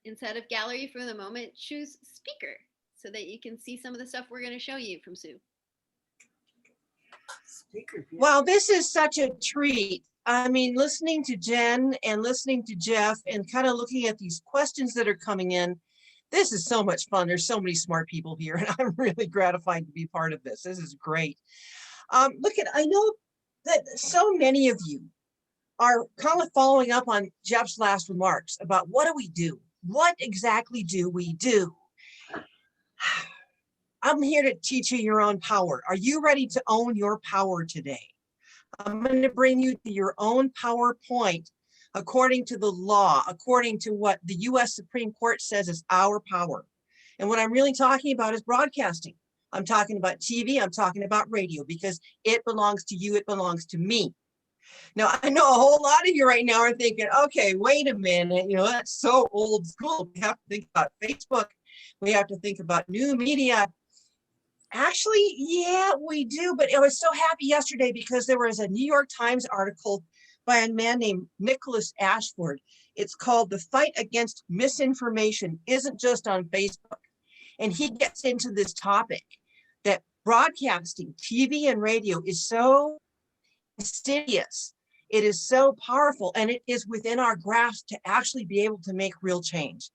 Instead of gallery for the moment, choose speaker so that you can see some of the stuff we're going to show you from Sue. Speaker view. Wow, this is such a treat. I mean, listening to Jen and listening to Jeff and kind of looking at these questions that are coming in, this is so much fun. There's so many smart people here, and I'm really gratified to be part of this. This is great. I know that so many of you are kind of following up on Jeff's last remarks about what do we do? What exactly do we do? I'm here to teach you your own power. Are you ready to own your power today? I'm going to bring you to your own PowerPoint according to the law, according to what the US Supreme Court says is our power. And what I'm really talking about is broadcasting. I'm talking about TV, I'm talking about radio, because it belongs to you, it belongs to me. Now, I know a whole lot of you right now are thinking, okay, wait a minute, that's so old school. We have to think about Facebook. We have to think about new media. Actually, yeah, we do. But I was so happy yesterday because there was a New York Times article by a man named Nicholas Ashford. It's called "The Fight Against Misinformation Isn't Just on Facebook." And he gets into this topic that broadcasting, TV and radio is so insidious. It is so powerful, and it is within our grasp to actually be able to make real change.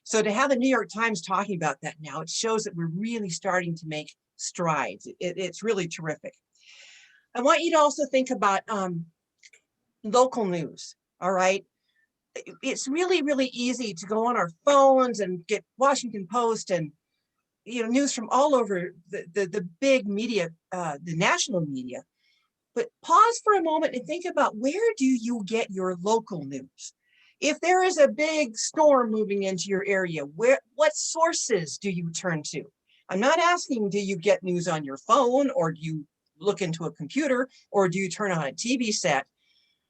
So to have the New York Times talking about that now, it shows that we're really starting to make strides. It's really terrific. I want you to also think about local news, all right? It's really, really easy to go on our phones and get Washington Post and news from all over the big media, the national media. But pause for a moment and think about, where do you get your local news? If there is a big storm moving into your area, what sources do you turn to? I'm not asking, do you get news on your phone, or do you look into a computer, or do you turn on a TV set?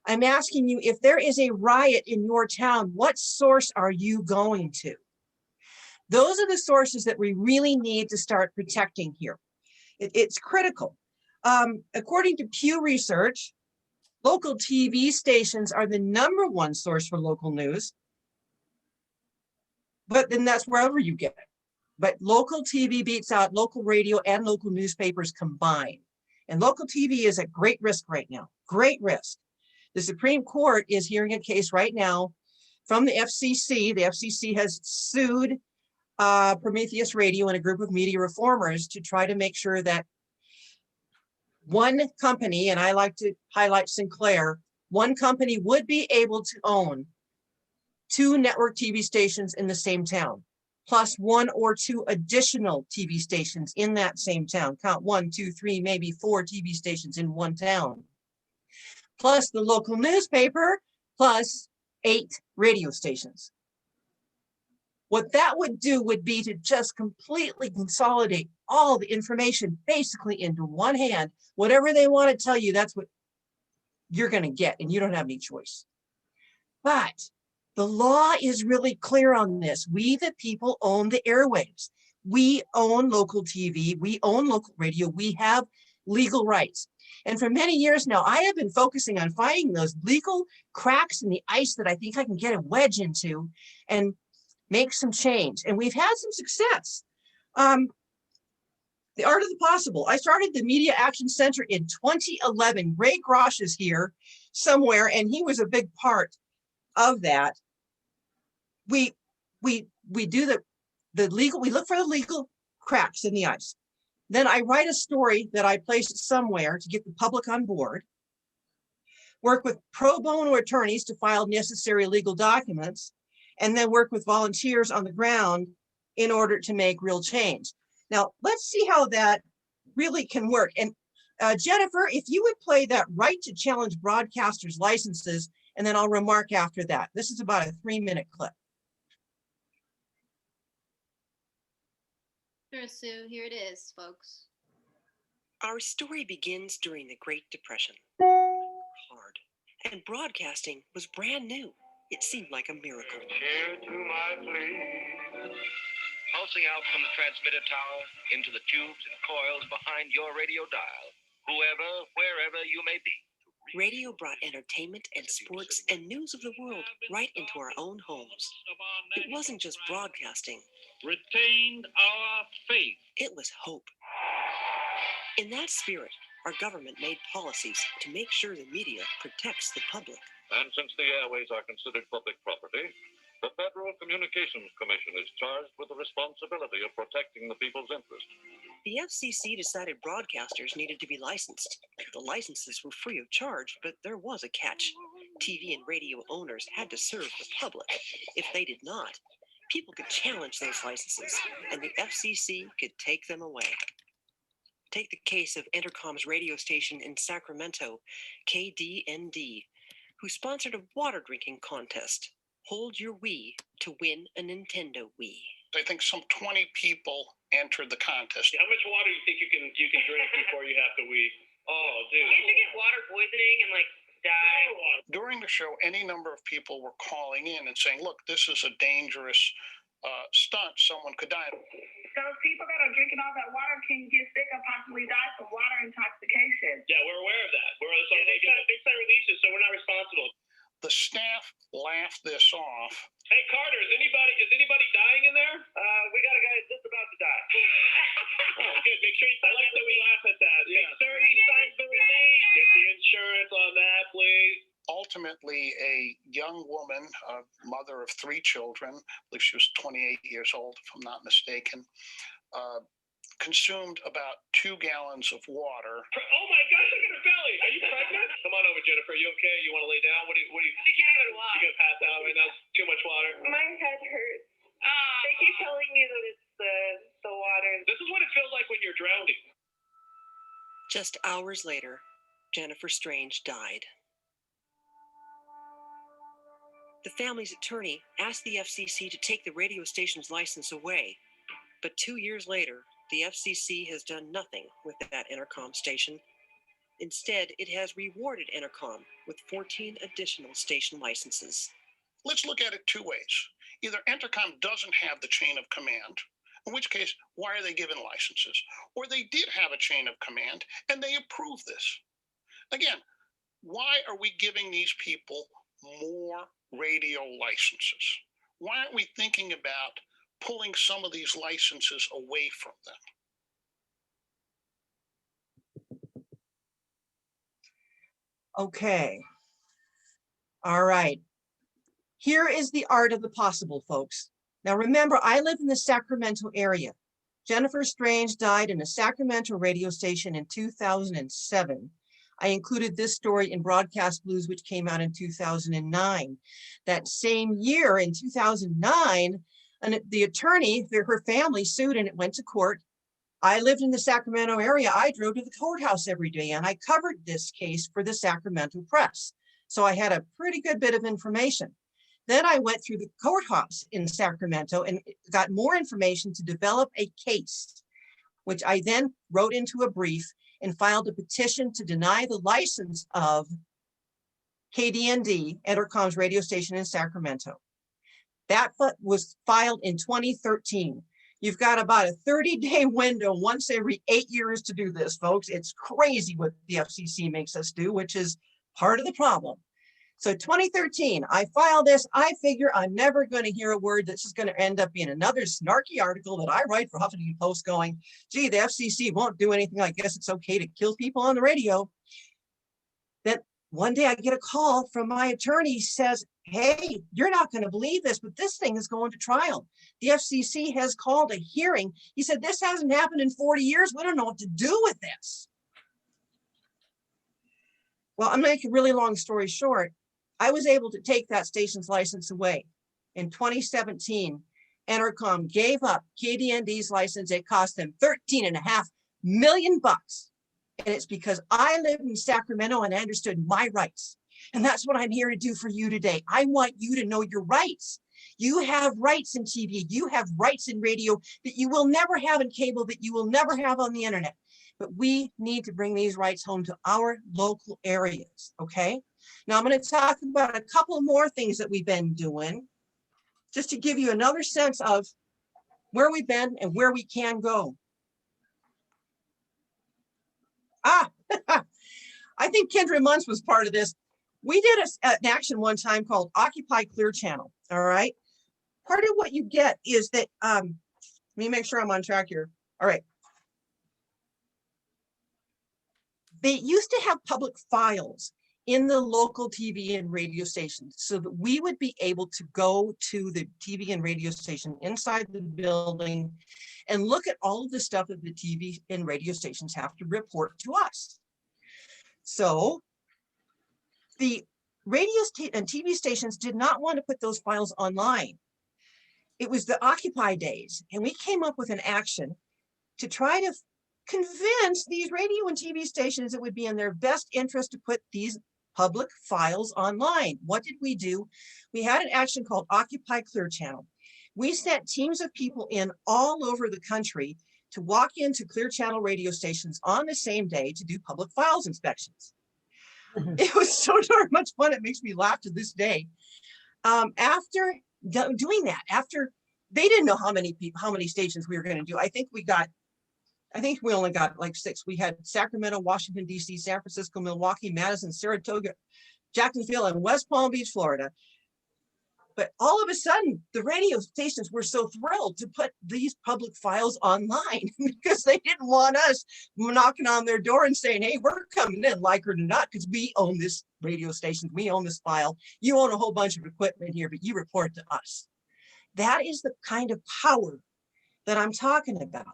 I'm asking you, if there is a riot in your town, what source are you going to? Those are the sources that we really need to start protecting here. It's critical. According to Pew Research, local TV stations are the #1 source for local news, but then that's wherever you get it. But local TV beats out local radio and local newspapers combined. And local TV is at great risk right now, great risk. The Supreme Court is hearing a case right now from the FCC. The FCC has sued Prometheus Radio and a group of media reformers to try to make sure that one company, and I like to highlight Sinclair, one company would be able to own 2 network TV stations in the same town, plus 1 or 2 additional TV stations in that same town. Count 1, 2, 3, maybe 4 TV stations in one town, plus the local newspaper, plus 8 radio stations. What that would do would be to just completely consolidate all the information basically into one hand. Whatever they want to tell you, that's what you're going to get, and you don't have any choice. But the law is really clear on this. We, the people, own the airwaves. We own local TV. We own local radio. We have legal rights. And for many years now, I have been focusing on finding those legal cracks in the ice that I think I can get a wedge into and make some change. And we've had some success. The art of the possible. I started the Media Action Center in 2011. Ray Grosh is here somewhere, and he was a big part of that. We do the legal, we look for the legal cracks in the ice. Then I write a story that I place somewhere to get the public on board, work with pro bono attorneys to file necessary legal documents, and then work with volunteers on the ground in order to make real change. Now, let's see how that really can work. And Jennifer, if you would play that right to challenge broadcasters' licenses, and then I'll remark after that. This is about a 3-minute clip. Sure, Sue, here it is, folks. Our story begins during the Great Depression. Hard. And broadcasting was brand new. It seemed like a miracle. Cheer to my plea. Pulsing out from the transmitter tower into the tubes and coils behind your radio dial, whoever, wherever you may be. Radio brought entertainment and sports and news of the world right into our own homes. It wasn't just broadcasting. Retained our faith. It was hope. In that spirit, our government made policies to make sure the media protects the public. And since the airways are considered public property, the Federal Communications Commission is charged with the responsibility of protecting the people's interest. The FCC decided broadcasters needed to be licensed. The licenses were free of charge, but there was a catch. TV and radio owners had to serve the public. If they did not, people could challenge those licenses, and the FCC could take them away. Take the case of Entercom's radio station in Sacramento, KDND, who sponsored a water drinking contest. Hold your Wii to win a Nintendo Wii. I think some 20 people entered the contest. How much water do you think you can drink before you have to wee? Oh, dude. You should get water poisoning and like die. During the show, any number of people were calling in and saying, look, this is a dangerous stunt. Someone could die. Those people that are drinking all that water can get sick and possibly die from water intoxication. Yeah, we're aware of that. They sign releases, so we're not responsible. The staff laughed this off. Hey, Carter, is anybody dying in there? We got a guy that's just about to die. Oh, good. Make sure you sign that we laugh at that. Yeah. Make sure he signs the release. Get the insurance on that, please. Ultimately, a young woman, a mother of 3 children, I believe she was 28 years old, if I'm not mistaken, consumed about 2 gallons of water. Oh my gosh, look at her belly. Are you pregnant? Come on over, Jennifer. Are you okay? You want to lay down? What do you? She can't even walk. You gonna pass out right now? Too much water. My head hurts. They keep telling me that it's the water. This is what it feels like when you're drowning. Just hours later, Jennifer Strange died. The family's attorney asked the FCC to take the radio station's license away, but 2 years later, the FCC has done nothing with that Entercom station. Instead, it has rewarded Entercom with 14 additional station licenses. Let's look at it 2 ways. Either Entercom doesn't have the chain of command, in which case, why are they given licenses? Or they did have a chain of command and they approved this. Again, why are we giving these people more radio licenses? Why aren't we thinking about pulling some of these licenses away from them? Okay. All right. Here is the art of the possible, folks. Now remember, I live in the Sacramento area. Jennifer Strange died in a Sacramento radio station in 2007. I included this story in Broadcast Blues, which came out in 2009. That same year, in 2009, and the attorney, her family sued and it went to court. I lived in the Sacramento area. I drove to the courthouse every day and I covered this case for the Sacramento Press. So I had a pretty good bit of information. Then I went through the courthouse in Sacramento and got more information to develop a case, which I then wrote into a brief and filed a petition to deny the license of KDND, Entercom's radio station in Sacramento. That was filed in 2013. You've got about a 30-day window once every 8 years to do this, folks. It's crazy what the FCC makes us do, which is part of the problem. So 2013, I filed this. I figure I'm never going to hear a word. This is going to end up being another snarky article that I write for Huffington Post going, gee, the FCC won't do anything. I guess it's okay to kill people on the radio. Then one day I get a call from my attorney. He says, hey, you're not going to believe this, but this thing is going to trial. The FCC has called a hearing. He said, this hasn't happened in 40 years. We don't know what to do with this. Well, I'm going to make a really long story short. I was able to take that station's license away. In 2017, Entercom gave up KDND's license. It cost them $13.5 million. And it's because I live in Sacramento and I understood my rights. And that's what I'm here to do for you today. I want you to know your rights. You have rights in TV. You have rights in radio that you will never have in cable, that you will never have on the internet. But we need to bring these rights home to our local areas, okay? Now I'm going to talk about a couple more things that we've been doing, just to give you another sense of where we've been and where we can go. I think Kendra Munz was part of this. We did an action one time called Occupy Clear Channel. All right. Part of what you get is that, let me make sure I'm on track here. All right. They used to have public files in the local TV and radio stations so that we would be able to go to the TV and radio station inside the building and look at all of the stuff that the TV and radio stations have to report to us. So the radio and TV stations did not want to put those files online. It was the Occupy days, and we came up with an action to try to convince these radio and TV stations it would be in their best interest to put these public files online. What did we do? We had an action called Occupy Clear Channel. We sent teams of people in all over the country to walk into Clear Channel radio stations on the same day to do public files inspections. It was so darn much fun. It makes me laugh to this day. After doing that, after they didn't know how many people, how many stations we were going to do. I think we only got like 6. We had Sacramento, Washington, D.C., San Francisco, Milwaukee, Madison, Saratoga, Jacksonville, and West Palm Beach, Florida. But all of a sudden, the radio stations were so thrilled to put these public files online because they didn't want us knocking on their door and saying, hey, we're coming in, like it or not, because we own this radio station, we own this file, you own a whole bunch of equipment here, but you report to us. That is the kind of power that I'm talking about.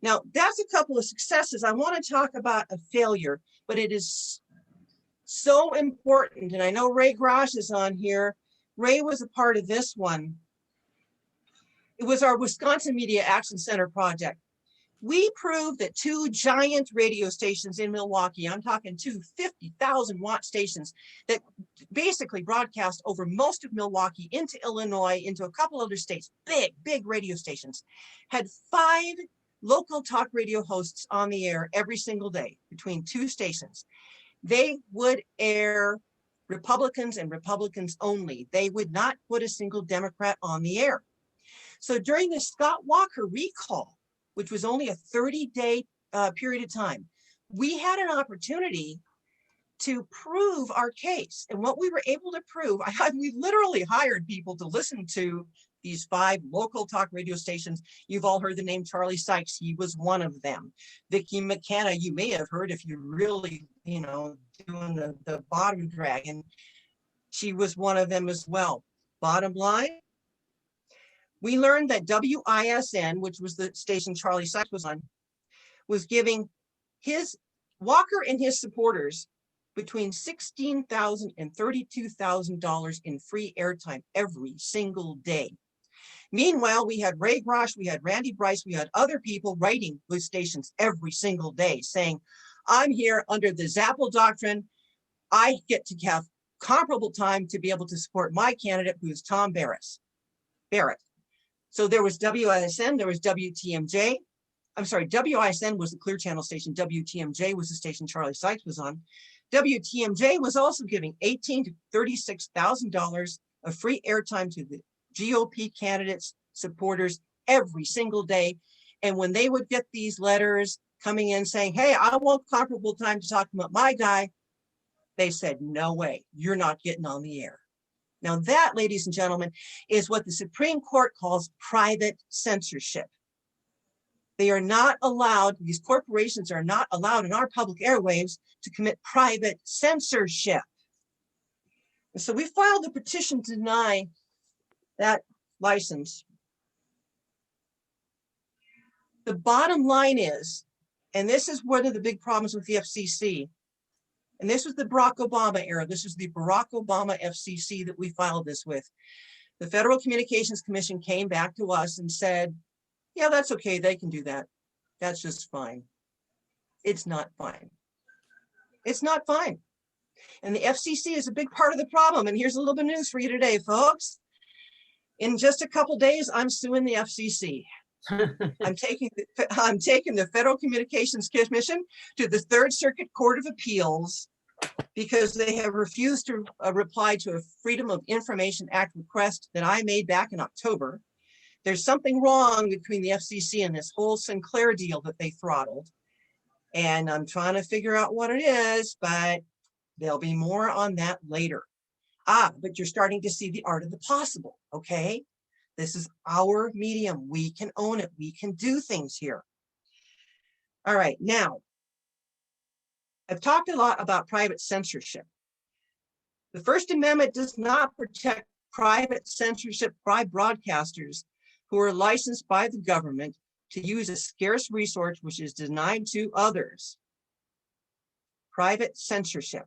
Now, that's a couple of successes. I want to talk about a failure, but it is so important. And I know Ray Grosh is on here. Ray was a part of this one. It was our Wisconsin Media Action Center project. We proved that 2 giant radio stations in Milwaukee, I'm talking 2 50,000 watt stations that basically broadcast over most of Milwaukee into Illinois, into a couple other states, big radio stations, had 5 local talk radio hosts on the air every single day between 2 stations. They would air Republicans and Republicans only. They would not put a single Democrat on the air. So during the Scott Walker recall, which was only a 30-day period of time, we had an opportunity to prove our case. And what we were able to prove, we literally hired people to listen to these 5 local talk radio stations. You've all heard the name Charlie Sykes. He was one of them. Vicki McKenna, you may have heard if you're really, doing the bottom dragon. She was one of them as well. Bottom line, we learned that WISN, which was the station Charlie Sykes was on, was giving his Walker and his supporters between $16,000 and $32,000 in free airtime every single day. Meanwhile, we had Ray Grosh, we had Randy Bryce, we had other people writing with stations every single day saying, I'm here under the Zappel doctrine. I get to have comparable time to be able to support my candidate, who is Tom Barrett. So there was WISN, there was WTMJ. I'm sorry, WISN was the Clear Channel station. WTMJ was the station Charlie Sykes was on. WTMJ was also giving $18,000 to $36,000 of free airtime to the GOP candidates, supporters every single day. And when they would get these letters coming in saying, hey, I want comparable time to talk about my guy, they said, no way, you're not getting on the air. Now that, ladies and gentlemen, is what the Supreme Court calls private censorship. They are not allowed, these corporations are not allowed in our public airwaves to commit private censorship. And so we filed a petition to deny that license. The bottom line is, and this is one of the big problems with the FCC, and this was the Barack Obama era, this is the Barack Obama FCC that we filed this with. The Federal Communications Commission came back to us and said, yeah, that's okay, they can do that. That's just fine. It's not fine. It's not fine. And the FCC is a big part of the problem. And here's a little bit of news for you today, folks. In just a couple days, I'm suing the FCC. I'm taking the Federal Communications Commission to the Third Circuit Court of Appeals because they have refused to reply to a Freedom of Information Act request that I made back in October. There's something wrong between the FCC and this whole Sinclair deal that they throttled. And I'm trying to figure out what it is, but there'll be more on that later. But you're starting to see the art of the possible, okay? This is our medium. We can own it. We can do things here. All right, now, I've talked a lot about private censorship. The First Amendment does not protect private censorship by broadcasters who are licensed by the government to use a scarce resource which is denied to others. Private censorship.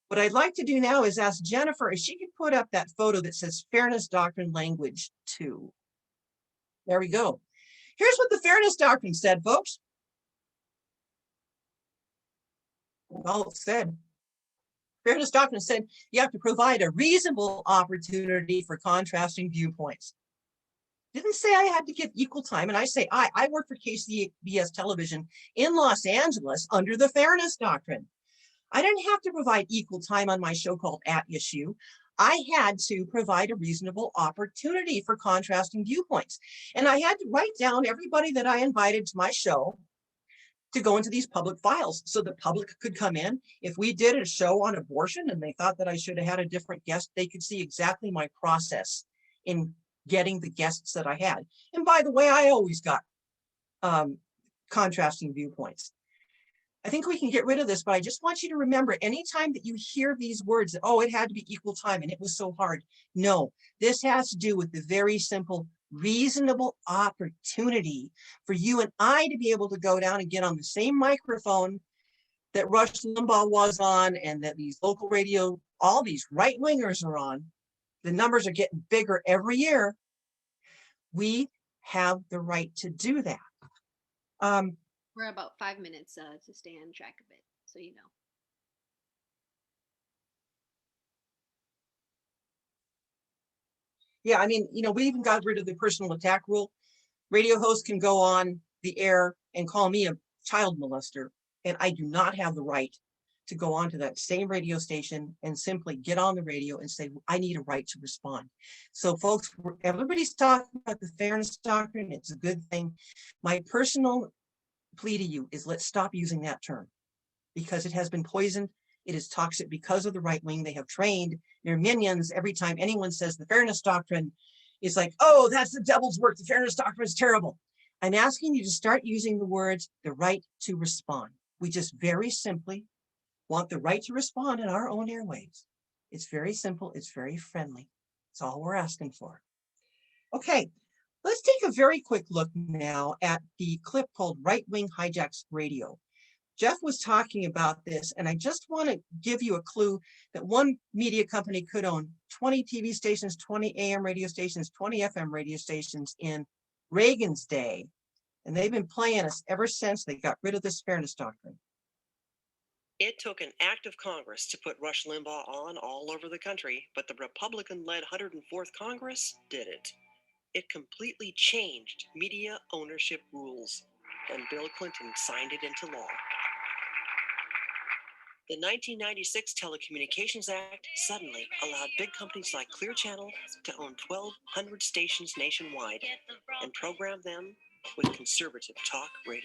What I'd like to do now is ask Jennifer if she could put up that photo that says Fairness Doctrine Language 2. There we go. Here's what the Fairness Doctrine said, folks. All it said. Fairness Doctrine said you have to provide a reasonable opportunity for contrasting viewpoints. Didn't say I had to give equal time. And I say, I work for KCBS television in Los Angeles under the Fairness Doctrine. I didn't have to provide equal time on my show called At Issue. I had to provide a reasonable opportunity for contrasting viewpoints. And I had to write down everybody that I invited to my show to go into these public files so the public could come in. If we did a show on abortion and they thought that I should have had a different guest, they could see exactly my process in getting the guests that I had. And by the way, I always got contrasting viewpoints. I think we can get rid of this, but I just want you to remember anytime that you hear these words, that, oh, it had to be equal time and it was so hard. No, this has to do with the very simple, reasonable opportunity for you and I to be able to go down and get on the same microphone that Rush Limbaugh was on and that these local radio, all these right-wingers are on. The numbers are getting bigger every year. We have the right to do that. We're about 5 minutes to stay on track of it, so you know. Yeah, I mean, you know, we even got rid of the personal attack rule. Radio hosts can go on the air and call me a child molester, and I do not have the right to go on to that same radio station and simply get on the radio and say, I need a right to respond. So folks, everybody's talking about the Fairness Doctrine. It's a good thing. My personal plea to you is let's stop using that term because it has been poisoned. It is toxic because of the right wing. They have trained their minions. Every time anyone says the Fairness Doctrine, it's like, oh, that's the devil's work. The Fairness Doctrine is terrible. I'm asking you to start using the words, the right to respond. We just very simply want the right to respond in our own airwaves. It's very simple. It's very friendly. That's all we're asking for. Okay, let's take a very quick look now at the clip called Right Wing Hijacks Radio. Jeff was talking about this, and I just want to give you a clue that one media company could own 20 TV stations, 20 AM radio stations, 20 FM radio stations in Reagan's day. And they've been playing us ever since they got rid of this Fairness Doctrine. It took an act of Congress to put Rush Limbaugh on all over the country, but the Republican-led 104th Congress did it. It completely changed media ownership rules, and Bill Clinton signed it into law. The 1996 Telecommunications Act suddenly allowed big companies like Clear Channel to own 1,200 stations nationwide and program them with conservative talk radio.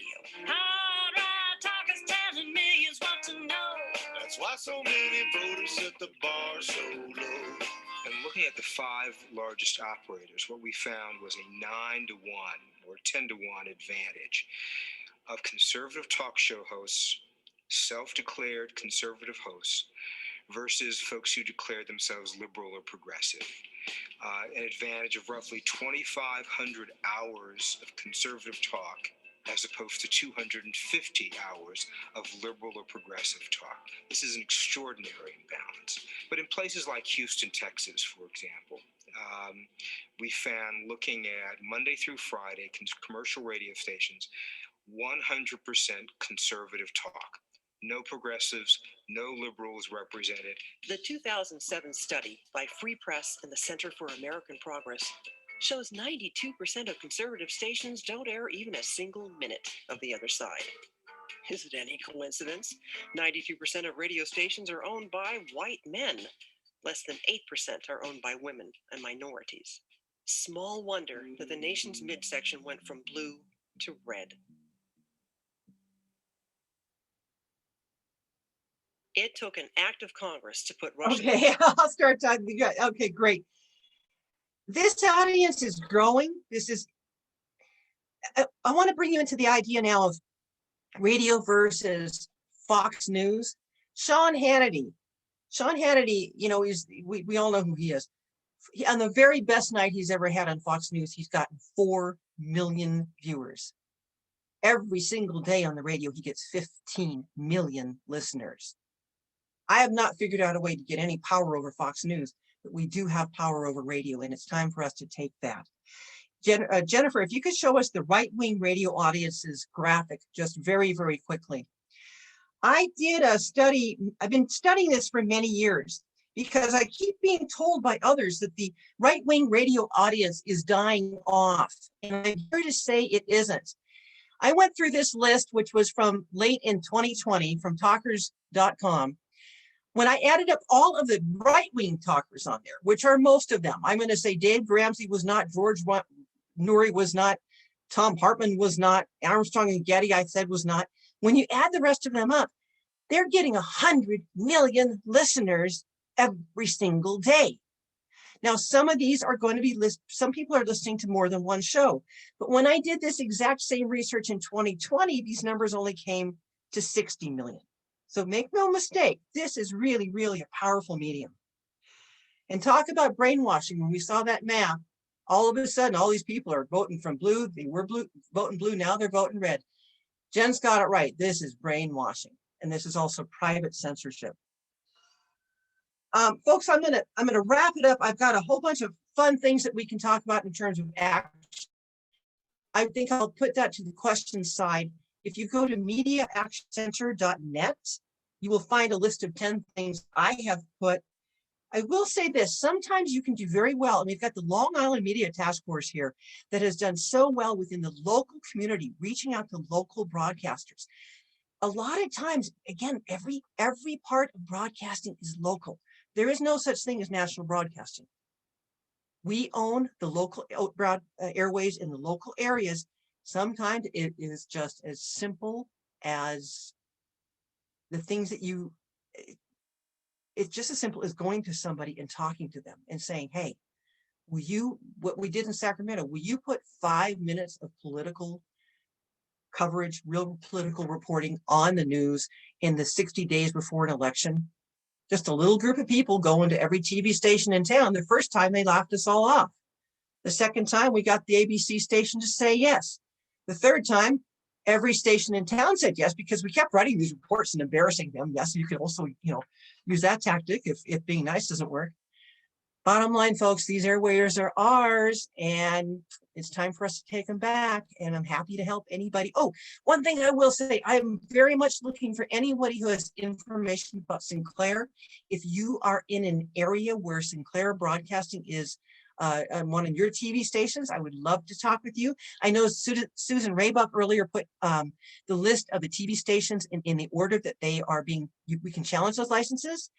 That's why so many voters set the bar so low. And looking at the 5 largest operators, what we found was a 9-to-1 or 10-to-1 advantage of conservative talk show hosts, self-declared conservative hosts, versus folks who declared themselves liberal or progressive. An advantage of roughly 2,500 hours of conservative talk as opposed to 250 hours of liberal or progressive talk. This is an extraordinary imbalance. But in places like Houston, Texas, for example, we found looking at Monday through Friday commercial radio stations, 100% conservative talk. No progressives, no liberals represented. The 2007 study by Free Press and the Center for American Progress shows 92% of conservative stations don't air even a single minute of the other side. Is it any coincidence? 92% of radio stations are owned by white men. Less than 8% are owned by women and minorities. Small wonder that the nation's midsection went from blue to red. It took an act of Congress to put Russian. Okay, I'll start talking. Okay, great. This audience is growing. I want to bring you into the idea now of radio versus Fox News. Sean Hannity, you know, we all know who he is. On the very best night he's ever had on Fox News, he's gotten 4 million viewers. Every single day on the radio, he gets 15 million listeners. I have not figured out a way to get any power over Fox News, but we do have power over radio, and it's time for us to take that. Jennifer, if you could show us the right-wing radio audience's graphic just very, very quickly. I did a study. I've been studying this for many years because I keep being told by others that the right-wing radio audience is dying off, and I'm here to say it isn't. I went through this list, which was from late in 2020 from talkers.com. When I added up all of the right-wing talkers on there, which are most of them, I'm going to say Dave Ramsey was not, George Noory was not, Tom Hartman was not, Armstrong and Getty I said was not. When you add the rest of them up, they're getting 100 million listeners every single day. Now, some of these are going to be, some people are listening to more than one show. But when I did this exact same research in 2020, these numbers only came to 60 million. So make no mistake, this is really, really a powerful medium. And talk about brainwashing. When we saw that map, all of a sudden, all these people are voting from blue. They were voting blue, now they're voting red. Jen's got it right. This is brainwashing. And this is also private censorship. Folks, I'm gonna wrap it up. I've got a whole bunch of fun things that we can talk about in terms of action. I think I'll put that to the question side. If you go to mediaactioncenter.net, you will find a list of 10 things I have put. I will say this, sometimes you can do very well, and we've got the Long Island Media Task Force here that has done so well within the local community, reaching out to local broadcasters. A lot of times, again, every part of broadcasting is local. There is no such thing as national broadcasting. We own the local airways in the local areas. Sometimes it is just as simple as the things that it's just as simple as going to somebody and talking to them and saying, hey, what we did in Sacramento, will you put 5 minutes of political coverage, real political reporting on the news in the 60 days before an election? Just a little group of people going to every TV station in town. The first time they laughed us all off. The second time we got the ABC station to say yes. The third time, every station in town said yes, because we kept writing these reports and embarrassing them. Yes, you could also, use that tactic if being nice doesn't work. Bottom line, folks, these airwaves are ours, and it's time for us to take them back, and I'm happy to help anybody. Oh, one thing I will say, I'm very much looking for anybody who has information about Sinclair. If you are in an area where Sinclair Broadcasting is on one of your TV stations, I would love to talk with you. I know Susan Raybuck earlier put the list of the TV stations in the order that they are being, we can challenge those licenses.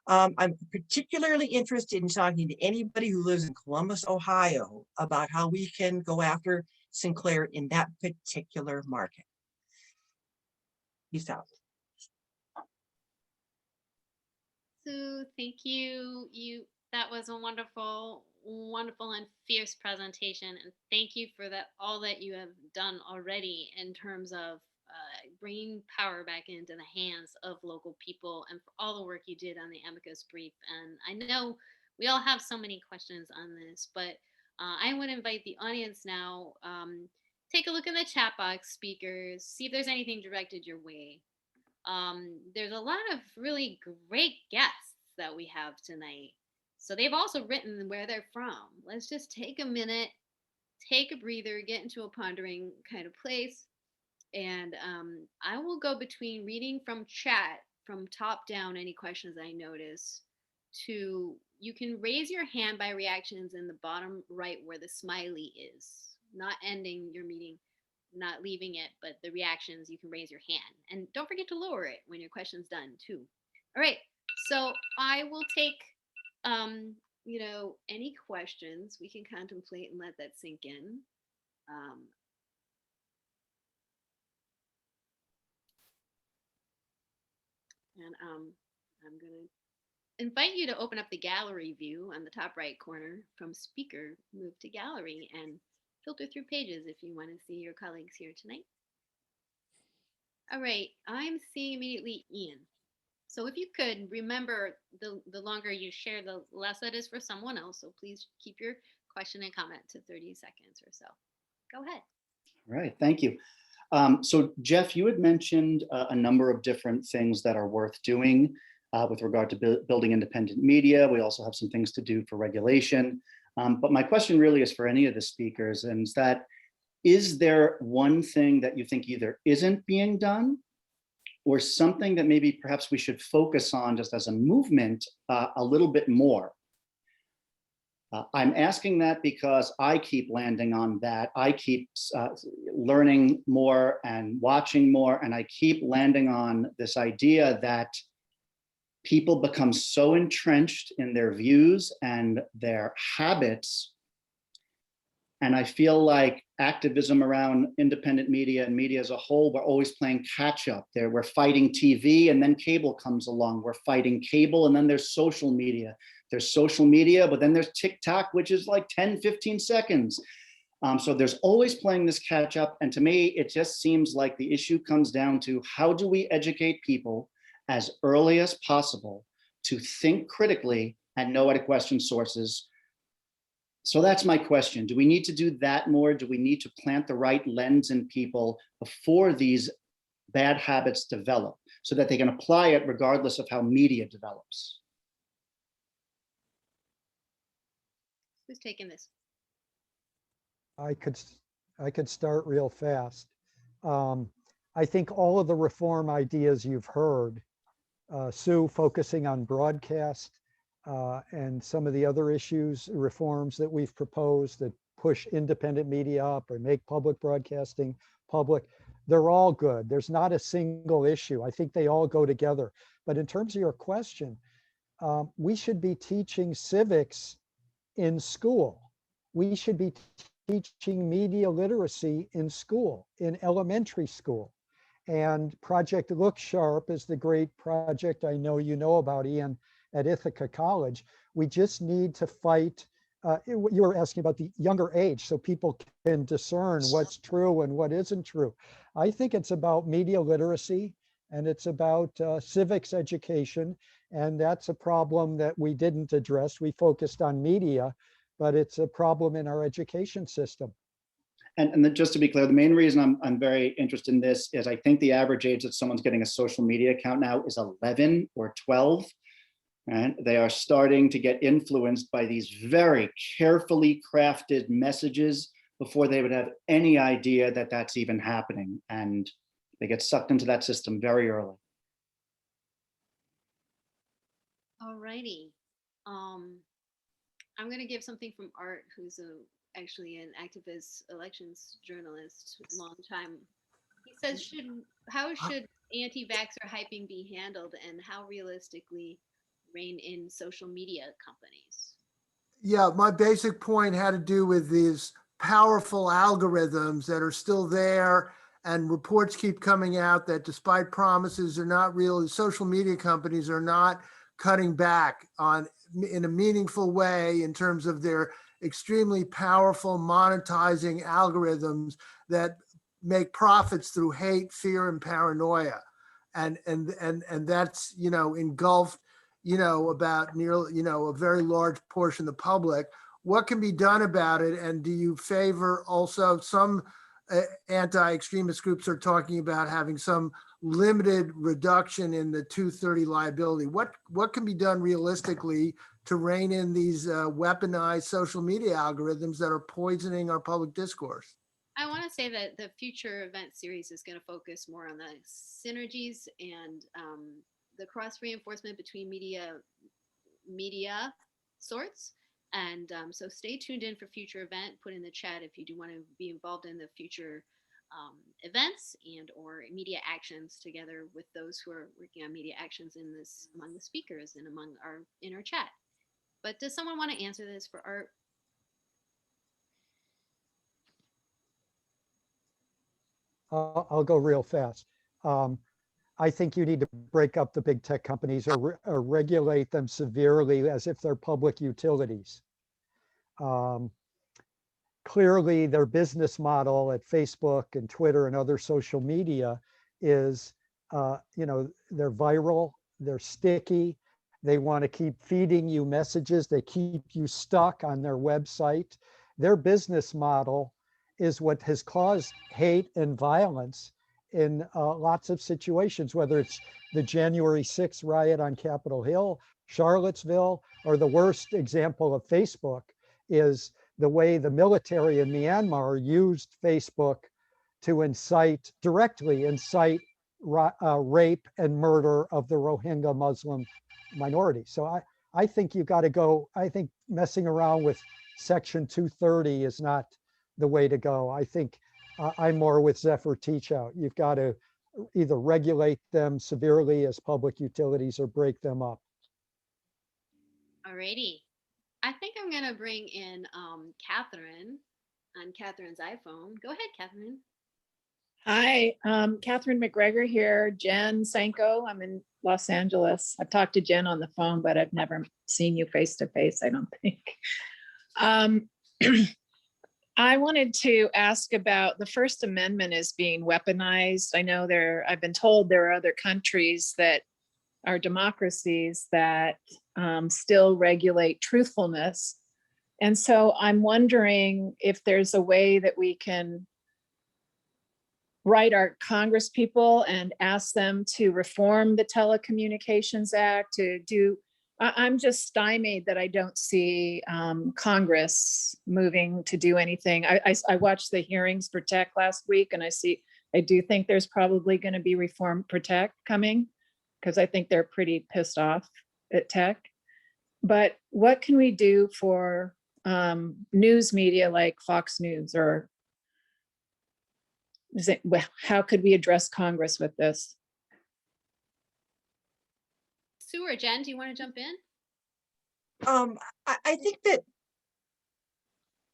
I'm particularly interested in talking to anybody who lives in Columbus, Ohio, about how we can go after Sinclair in that particular market. Peace out. Sue, thank you. That was a wonderful and fierce presentation, and thank you for all that you have done already in terms of bringing power back into the hands of local people, and for all the work you did on the amicus brief. And I know we all have so many questions on this, but I would invite the audience now, take a look in the chat box, speakers, see if there's anything directed your way. There's a lot of really great guests that we have tonight. So they've also written where they're from. Let's just take a minute, take a breather, get into a pondering kind of place. And I will go between reading from chat, from top down, any questions I notice, to you can raise your hand by reactions in the bottom right where the smiley is. Not ending your meeting, not leaving it, but the reactions, you can raise your hand. And don't forget to lower it when your question's done too. All right, so I will take any questions. We can contemplate and let that sink in. And I'm going to invite you to open up the gallery view on the top right corner. From speaker, move to gallery and filter through pages if you want to see your colleagues here tonight. All right, I'm seeing immediately Ian. So if you could remember, the longer you share, the less that is for someone else. So please keep your question and comment to 30 seconds or so. Go ahead. All right, thank you. So Jeff, you had mentioned a number of different things that are worth doing with regard to building independent media. We also have some things to do for regulation. But my question really is for any of the speakers, and is there one thing that you think either isn't being done or something that maybe perhaps we should focus on just as a movement a little bit more? I'm asking that because I keep landing on that. I keep learning more and watching more, and I keep landing on this idea that people become so entrenched in their views and their habits. And I feel like activism around independent media and media as a whole, we're always playing catch up there. We're fighting TV and then cable comes along. We're fighting cable and then there's social media. There's social media, but then there's TikTok, which is like 10, 15 seconds. So there's always playing this catch up. And to me, it just seems like the issue comes down to how do we educate people as early as possible to think critically and know how to question sources. So that's my question. Do we need to do that more? Do we need to plant the right lens in people before these bad habits develop so that they can apply it regardless of how media develops? Who's taking this? I could start real fast. I think all of the reform ideas you've heard, Sue focusing on broadcast, and some of the other issues, reforms that we've proposed that push independent media up or make public broadcasting public, they're all good. There's not a single issue. I think they all go together. But in terms of your question, we should be teaching civics in school. We should be teaching media literacy in school, in elementary school. And Project Look Sharp is the great project I know you know about, Ian, at Ithaca College. We just need to fight. You were asking about the younger age so people can discern what's true and what isn't true. I think it's about media literacy and it's about civics education. And that's a problem that we didn't address. We focused on media, but it's a problem in our education system. And then just to be clear, the main reason I'm very interested in this is I think the average age that someone's getting a social media account now is 11 or 12. And they are starting to get influenced by these very carefully crafted messages before they would have any idea that that's even happening. And they get sucked into that system very early. All righty. I'm going to give something from Art, who's actually an activist elections journalist, long time. He says, how should anti-vaxxer hyping be handled and how realistically rein in social media companies? Yeah, my basic point had to do with these powerful algorithms that are still there, and reports keep coming out that despite promises are not real, social media companies are not cutting back in a meaningful way in terms of their extremely powerful monetizing algorithms that make profits through hate, fear, and paranoia. And that's, engulfed, about nearly, a very large portion of the public. What can be done about it? And do you favor also some anti-extremist groups are talking about having some limited reduction in the 230 liability? What can be done realistically to rein in these weaponized social media algorithms that are poisoning our public discourse? I want to say that the future event series is going to focus more on the synergies and the cross reinforcement between media sorts. And so stay tuned in for future event. Put in the chat if you do want to be involved in the future events and or media actions together with those who are working on media actions in this among the speakers and among our in our chat. But does someone want to answer this for Art? I'll go real fast. I think you need to break up the big tech companies or regulate them severely as if they're public utilities. Clearly, their business model at Facebook and Twitter and other social media is, they're viral, they're sticky, they want to keep feeding you messages, they keep you stuck on their website. Their business model is what has caused hate and violence in lots of situations, whether it's the January 6th riot on Capitol Hill, Charlottesville, or the worst example of Facebook is the way the military in Myanmar used Facebook to directly incite rape and murder of the Rohingya Muslim minority. So I think you've got to go, I think messing around with Section 230 is not the way to go. I think I'm more with Zephyr Teachout. You've got to either regulate them severely as public utilities or break them up. Alrighty. I think I'm going to bring in Catherine on Catherine's iPhone. Go ahead, Catherine. Hi, Catherine McGregor here, Jen Senko. I'm in Los Angeles. I've talked to Jen on the phone, but I've never seen you face to face, I don't think. I wanted to ask about the First Amendment is being weaponized. I know I've been told there are other countries that are democracies that still regulate truthfulness. And so I'm wondering if there's a way that we can write our Congress people and ask them to reform the Telecommunications Act I'm just stymied that I don't see Congress moving to do anything. I watched the hearings for tech last week and I do think there's probably going to be reform for tech coming because I think they're pretty pissed off at tech. But what can we do for news media like Fox News or how could we address Congress with this? Sue or Jen, do you want to jump in? I think that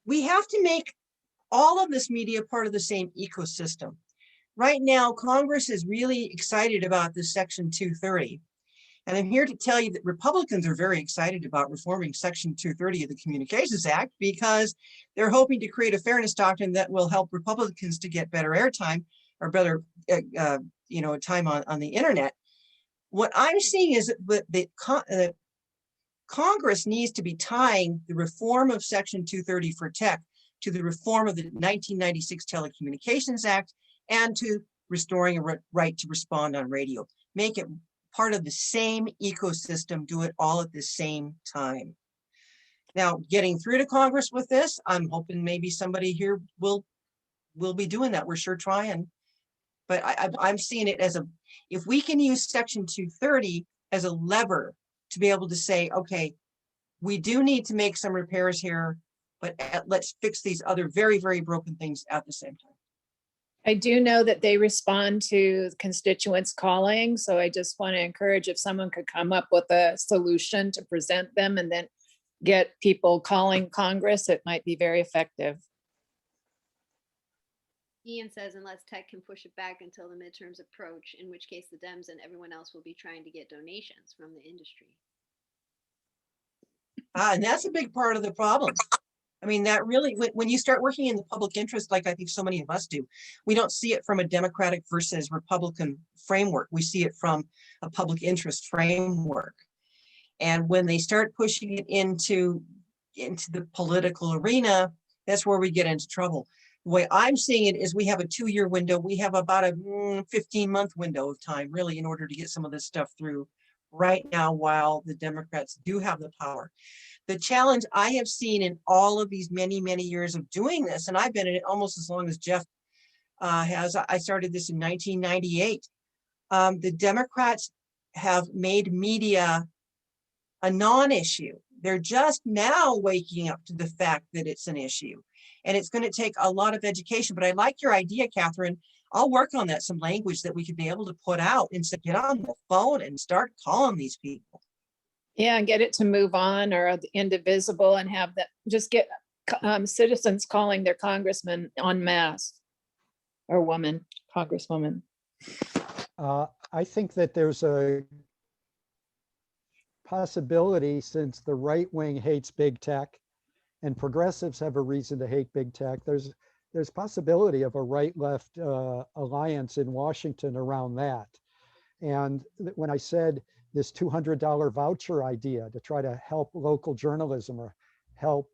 we have to make all of this media part of the same ecosystem. Right now, Congress is really excited about this Section 230. And I'm here to tell you that Republicans are very excited about reforming Section 230 of the Communications Act because they're hoping to create a fairness doctrine that will help Republicans to get better airtime or better time on the internet. What I'm seeing is that Congress needs to be tying the reform of Section 230 for tech to the reform of the 1996 Telecommunications Act and to restoring a right to respond on radio. Make it part of the same ecosystem, do it all at the same time. Now, getting through to Congress with this, I'm hoping maybe somebody here will be doing that. We're sure trying. But I'm seeing it as if we can use Section 230 as a lever to be able to say, okay, we do need to make some repairs here, but let's fix these other very, very broken things at the same time. I do know that they respond to constituents calling. So I just want to encourage if someone could come up with a solution to present them and then get people calling Congress, it might be very effective. Ian says, unless tech can push it back until the midterms approach, in which case the Dems and everyone else will be trying to get donations from the industry. And that's a big part of the problem. I mean, that really, when you start working in the public interest, like I think so many of us do, we don't see it from a Democratic versus Republican framework. We see it from a public interest framework. And when they start pushing it into the political arena, that's where we get into trouble. The way I'm seeing it is we have a 2-year window. We have about a 15-month window of time, really, in order to get some of this stuff through right now while the Democrats do have the power. The challenge I have seen in all of these many, many years of doing this, and I've been in it almost as long as Jeff has. I started this in 1998. The Democrats have made media a non-issue. They're just now waking up to the fact that it's an issue. And it's going to take a lot of education. But I like your idea, Catherine. I'll work on that, some language that we could be able to put out and say, get on the phone and start calling these people. Yeah, and get it to move on or indivisible and have that, just get citizens calling their congressman en masse or woman, congresswoman. I think that there's a possibility, since the right wing hates big tech and progressives have a reason to hate big tech, there's possibility of a right-left alliance in Washington around that. And when I said this $200 voucher idea to try to help local journalism or help,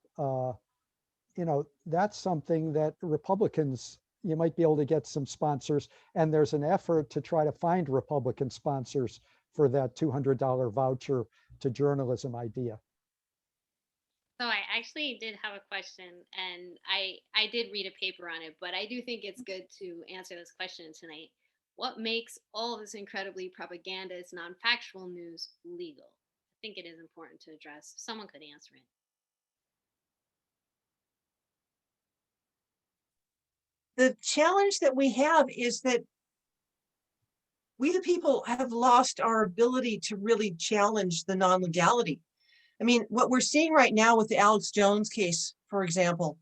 that's something that Republicans, you might be able to get some sponsors, and there's an effort to try to find Republican sponsors for that $200 voucher to journalism idea. So I actually did have a question, and I did read a paper on it, but I do think it's good to answer this question tonight. What makes all of this incredibly propagandist, non-factual news legal? I think it is important to address. Someone could answer it. The challenge that we have is that we, the people, have lost our ability to really challenge the non-legality. I mean, what we're seeing right now with the Alex Jones case, for example,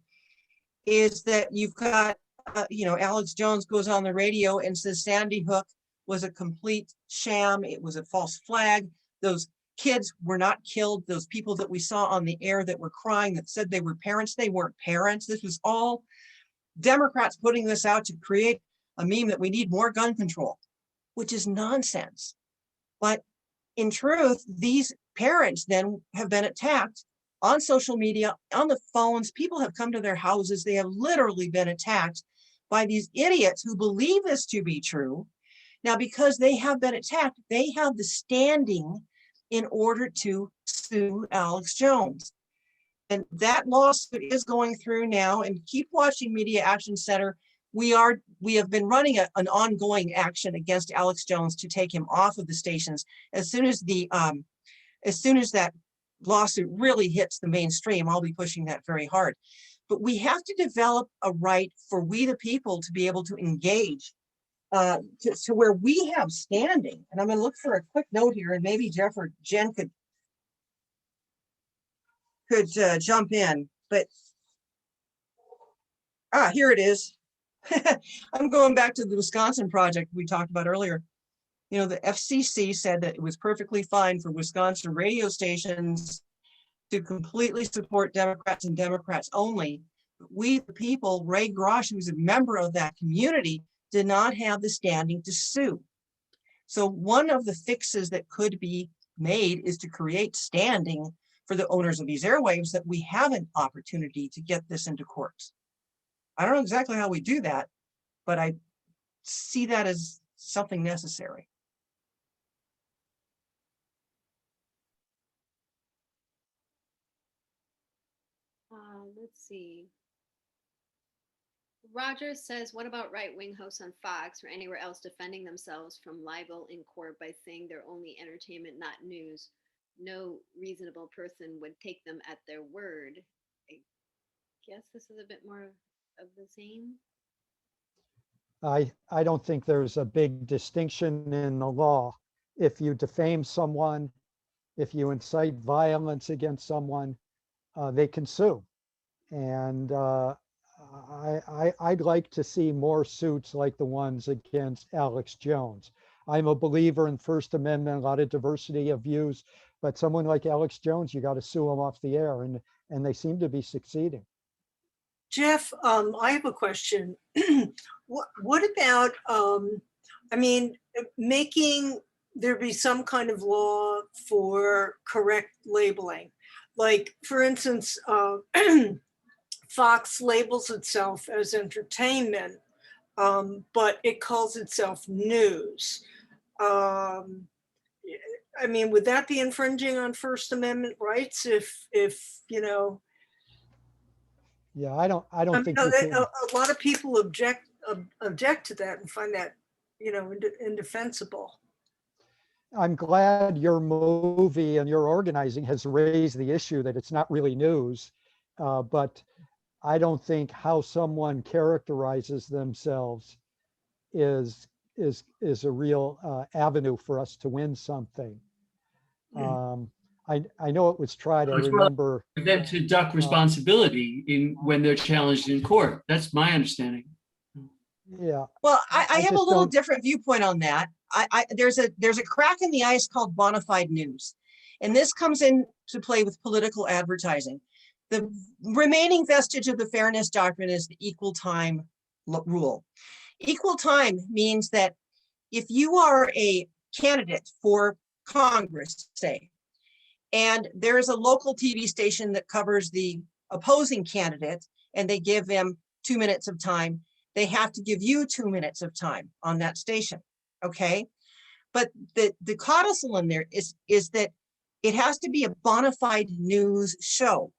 is that you've got, Alex Jones goes on the radio and says Sandy Hook was a complete sham. It was a false flag. Those kids were not killed. Those people that we saw on the air that were crying, that said they were parents, they weren't parents. This was all Democrats putting this out to create a meme that we need more gun control, which is nonsense. But in truth, these parents then have been attacked on social media, on the phones. People have come to their houses. They have literally been attacked by these idiots who believe this to be true. Now, because they have been attacked, they have the standing in order to sue Alex Jones. And that lawsuit is going through now. And keep watching Media Action Center. We have been running an ongoing action against Alex Jones to take him off of the stations. As soon as that lawsuit really hits the mainstream, I'll be pushing that very hard. But we have to develop a right for we the people to be able to engage to where we have standing. And I'm going to look for a quick note here, and maybe Jeff or Jen could jump in. But here it is. I'm going back to the Wisconsin project we talked about earlier. The FCC said that it was perfectly fine for Wisconsin radio stations to completely support Democrats and Democrats only. But we, the people, Ray Grosh, who's a member of that community, did not have the standing to sue. So one of the fixes that could be made is to create standing for the owners of these airwaves, that we have an opportunity to get this into courts. I don't know exactly how we do that, but I see that as something necessary. Let's see. Roger says, what about right-wing hosts on Fox or anywhere else defending themselves from libel in court by saying they're only entertainment, not news? No reasonable person would take them at their word. I guess this is a bit more of the same. I don't think there's a big distinction in the law. If you defame someone, if you incite violence against someone, they can sue. And I'd like to see more suits like the ones against Alex Jones. I'm a believer in First Amendment, a lot of diversity of views, but someone like Alex Jones, you got to sue him off the air, and they seem to be succeeding. Jeff, I have a question. What about, making there be some kind of law for correct labeling? Like, for instance, Fox labels itself as entertainment, but it calls itself news. Would that be infringing on First Amendment rights if Yeah, I don't think a lot of people object to that and find that, indefensible. I'm glad your movie and your organizing has raised the issue that it's not really news, but I don't think how someone characterizes themselves is a real avenue for us to win something. I know it was tried. I remember them to duck responsibility when they're challenged in court. That's my understanding. Yeah. Well, I have a little different viewpoint on that. there's a crack in the ice called bona fide news. And this comes into play with political advertising. The remaining vestige of the fairness doctrine is the equal time rule. Equal time means that if you are a candidate for Congress, say, and there is a local TV station that covers the opposing candidate and they give them 2 minutes of time, they have to give you 2 minutes of time on that station, okay? But the codicil in there is that it has to be a bona fide news show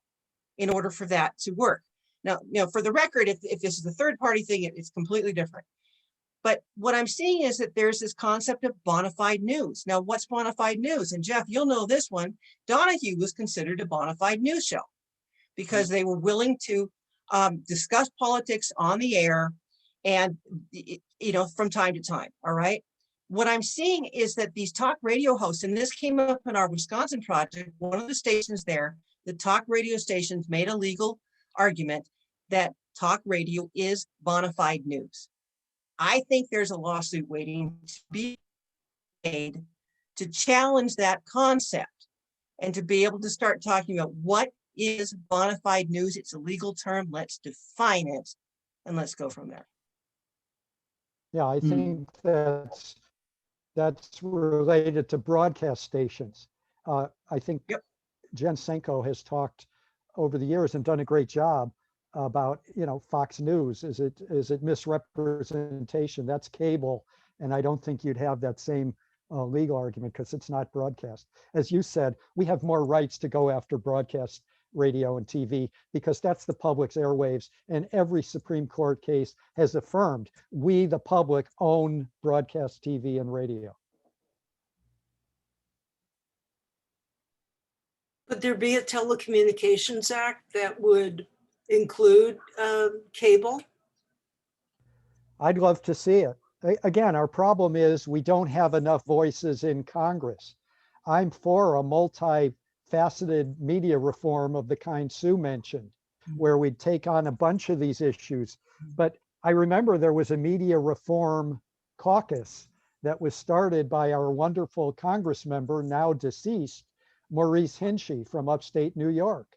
in order for that to work. Now, for the record, if this is a third party thing, it's completely different. But what I'm seeing is that there's this concept of bona fide news. Now, what's bona fide news? And Jeff, you'll know this one. Donahue was considered a bona fide news show because they were willing to discuss politics on the air and, from time to time, all right? What I'm seeing is that these talk radio hosts, and this came up in our Wisconsin project, one of the stations there, the talk radio stations made a legal argument that talk radio is bona fide news. I think there's a lawsuit waiting to be made to challenge that concept and to be able to start talking about what is bona fide news. It's a legal term. Let's define it and let's go from there. Yeah, I think that's related to broadcast stations. I think Jen Senko has talked over the years and done a great job about, Fox News. Is it misrepresentation? That's cable. And I don't think you'd have that same legal argument because it's not broadcast. As you said, we have more rights to go after broadcast radio and TV because that's the public's airwaves. And every Supreme Court case has affirmed we, the public, own broadcast TV and radio. Would there be a Telecommunications Act that would include cable? I'd love to see it. Again, our problem is we don't have enough voices in Congress. I'm for a multifaceted media reform of the kind Sue mentioned, where we'd take on a bunch of these issues. But I remember there was a media reform caucus that was started by our wonderful Congress member, now deceased, Maurice Hinchey from upstate New York.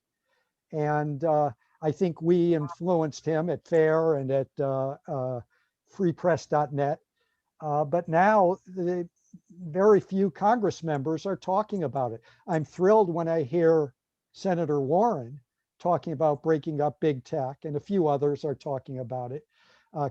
And I think we influenced him at FAIR and at freepress.net. But now the very few Congress members are talking about it. I'm thrilled when I hear Senator Warren talking about breaking up big tech, and a few others are talking about it.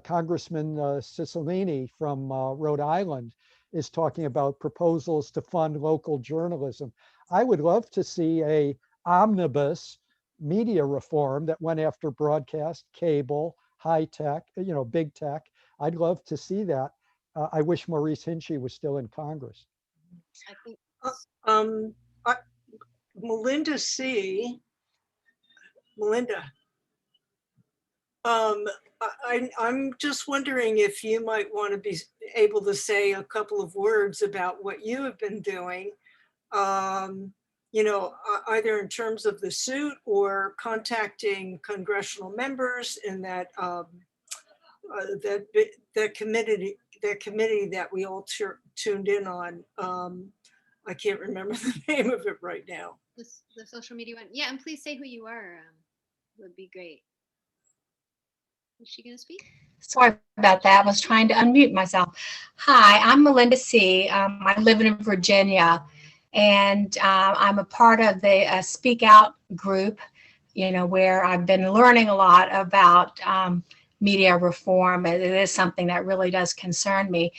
Congressman Cicilline from Rhode Island is talking about proposals to fund local journalism. I would love to see a omnibus media reform that went after broadcast, cable, high tech, big tech. I'd love to see that. I wish Maurice Hinchey was still in Congress. I think Melinda C. Melinda, I'm just wondering if you might want to be able to say a couple of words about what you have been doing, either in terms of the suit or contacting congressional members in that committee that we all tuned in on. I can't remember the name of it right now. the social media one. Yeah, and please say who you are. Would be great. Is she going to speak? Sorry about that. I was trying to unmute myself. Hi, I'm Melinda C. I live in Virginia, and I'm a part of the Speak Out group, where I've been learning a lot about media reform. It is something that really does concern me.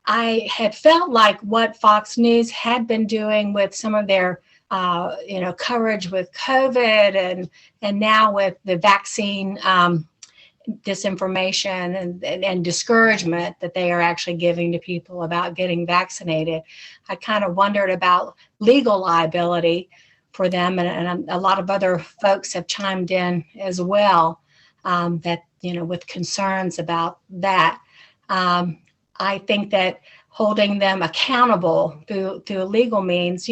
I had felt like what Fox News had been doing with some of their coverage with COVID and now with the vaccine disinformation and discouragement that they are actually giving to people about getting vaccinated. I kind of wondered about legal liability for them, and a lot of other folks have chimed in as well, that, with concerns about that. I think that holding them accountable through legal means,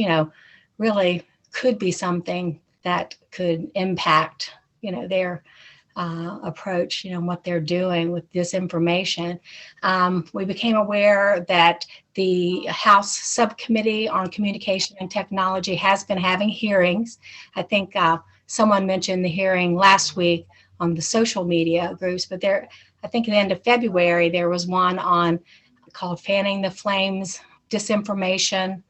really could be something that could impact, their approach, what they're doing with disinformation. We became aware that the House Subcommittee on Communication and Technology has been having hearings. I think someone mentioned the hearing last week on the social media groups, but I think at the end of February, there was one on called Fanning the Flames, Disinformation.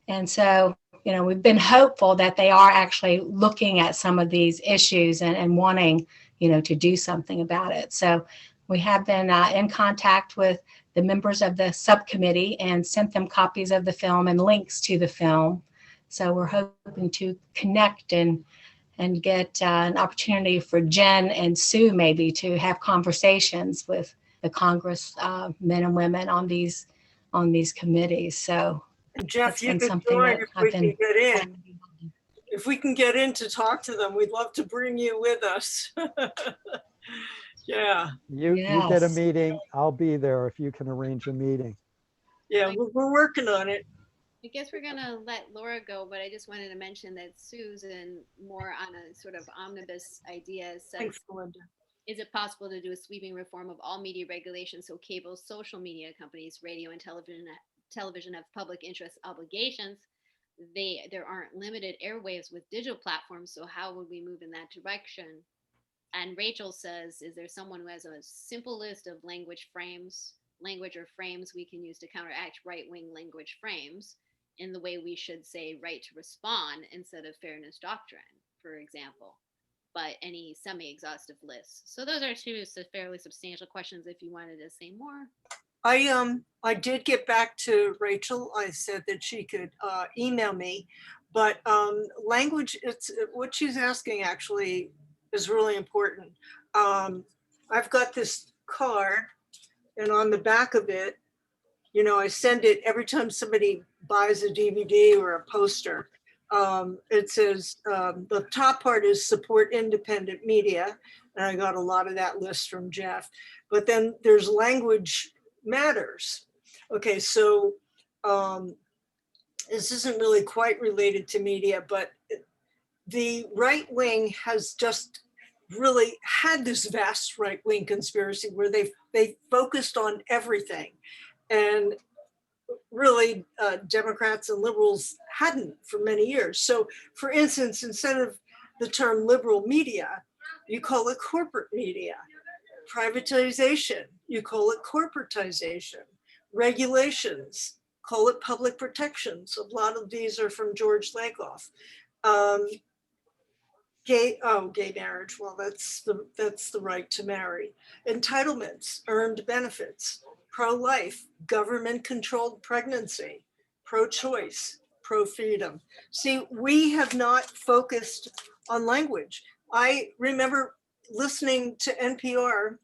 And so, we've been hopeful that they are actually looking at some of these issues and wanting, to do something about it. So we have been in contact with the members of the subcommittee and sent them copies of the film and links to the film. So we're hoping to connect and get an opportunity for Jen and Sue maybe to have conversations with the Congress men and women on these committees. So Jeff, that's you been could something join that if I've we can been. get in. If we can get in to talk to them, we'd love to bring you with us. Yeah. You get a Yes. meeting, I'll be there if you can arrange a meeting. Yeah, we're working on it. I guess we're gonna let Laura go, but I just wanted to mention that Susan, more on a sort of omnibus idea, says, Thanks, Melinda. is it possible to do a sweeping reform of all media regulations so cable, social media companies, radio and television have public interest obligations? There aren't limited airwaves with digital platforms, so how would we move in that direction? And Rachel says, is there someone who has a simple list of language or frames we can use to counteract right-wing language frames in the way we should say right to respond instead of fairness doctrine, for example, but any semi-exhaustive lists? So those are two fairly substantial questions if you wanted to say more. I did get back to Rachel. I said that she could email me, but language, it's what she's asking actually is really important. I've got this card, and on the back of it, I send it every time somebody buys a DVD or a poster. It says the top part is support independent media, and I got a lot of that list from Jeff. But then there's language matters. Okay, so this isn't really quite related to media, but the right wing has just really had this vast right wing conspiracy where they focused on everything, and really Democrats and liberals hadn't for many years. So, for instance, instead of the term liberal media, you call it corporate media. Privatization, you call it corporatization. Regulations, call it public protections. A lot of these are from George Lakoff. Gay marriage, well, that's the right to marry. Entitlements, earned benefits, pro-life, government-controlled pregnancy, pro-choice, pro-freedom. See, we have not focused on language. I remember listening to NPR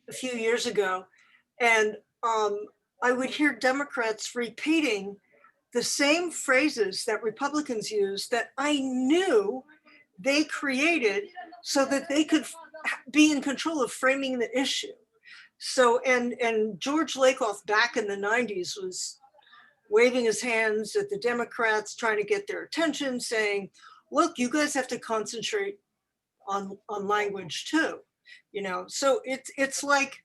a few years ago, and I would hear Democrats repeating the same phrases that Republicans use that I knew they created so that they could be in control of framing the issue. So, and George Lakoff back in the 90s was waving his hands at the Democrats, trying to get their attention, saying, look, you guys have to concentrate on language too. So it's like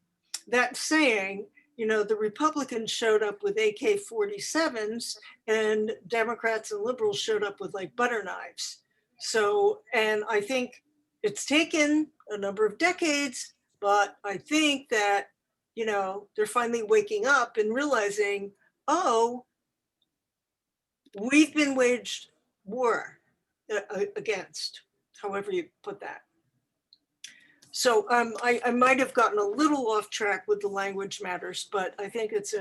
that saying, the Republicans showed up with AK-47s and Democrats and liberals showed up with like butter knives. So, and I think it's taken a number of decades, but I think that, they're finally waking up and realizing, oh, we've been waged war against, however you put that. So I might have gotten a little off track with the language matters, but I think it's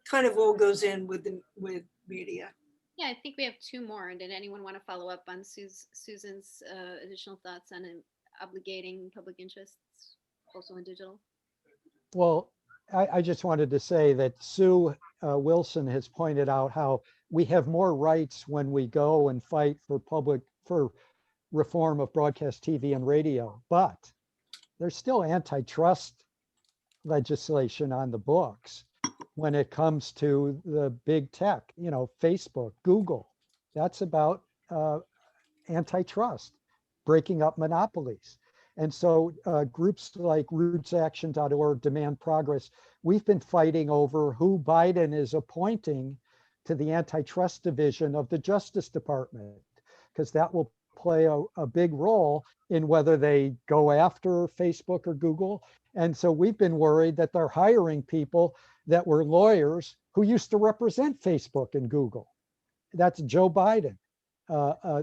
kind of all goes in with media. Yeah, I think we have two more. Did anyone want to follow up on Susan's additional thoughts on obligating public interests also in digital? Well, I just wanted to say that Sue Wilson has pointed out how we have more rights when we go and fight for reform of broadcast TV and radio, but there's still antitrust legislation on the books when it comes to the big tech, Facebook, Google. That's about antitrust. breaking up monopolies. And so groups like rootsaction.org, Demand Progress, we've been fighting over who Biden is appointing to the antitrust division of the Justice Department, because that will play a big role in whether they go after Facebook or Google. And so we've been worried that they're hiring people that were lawyers who used to represent Facebook and Google. That's Joe Biden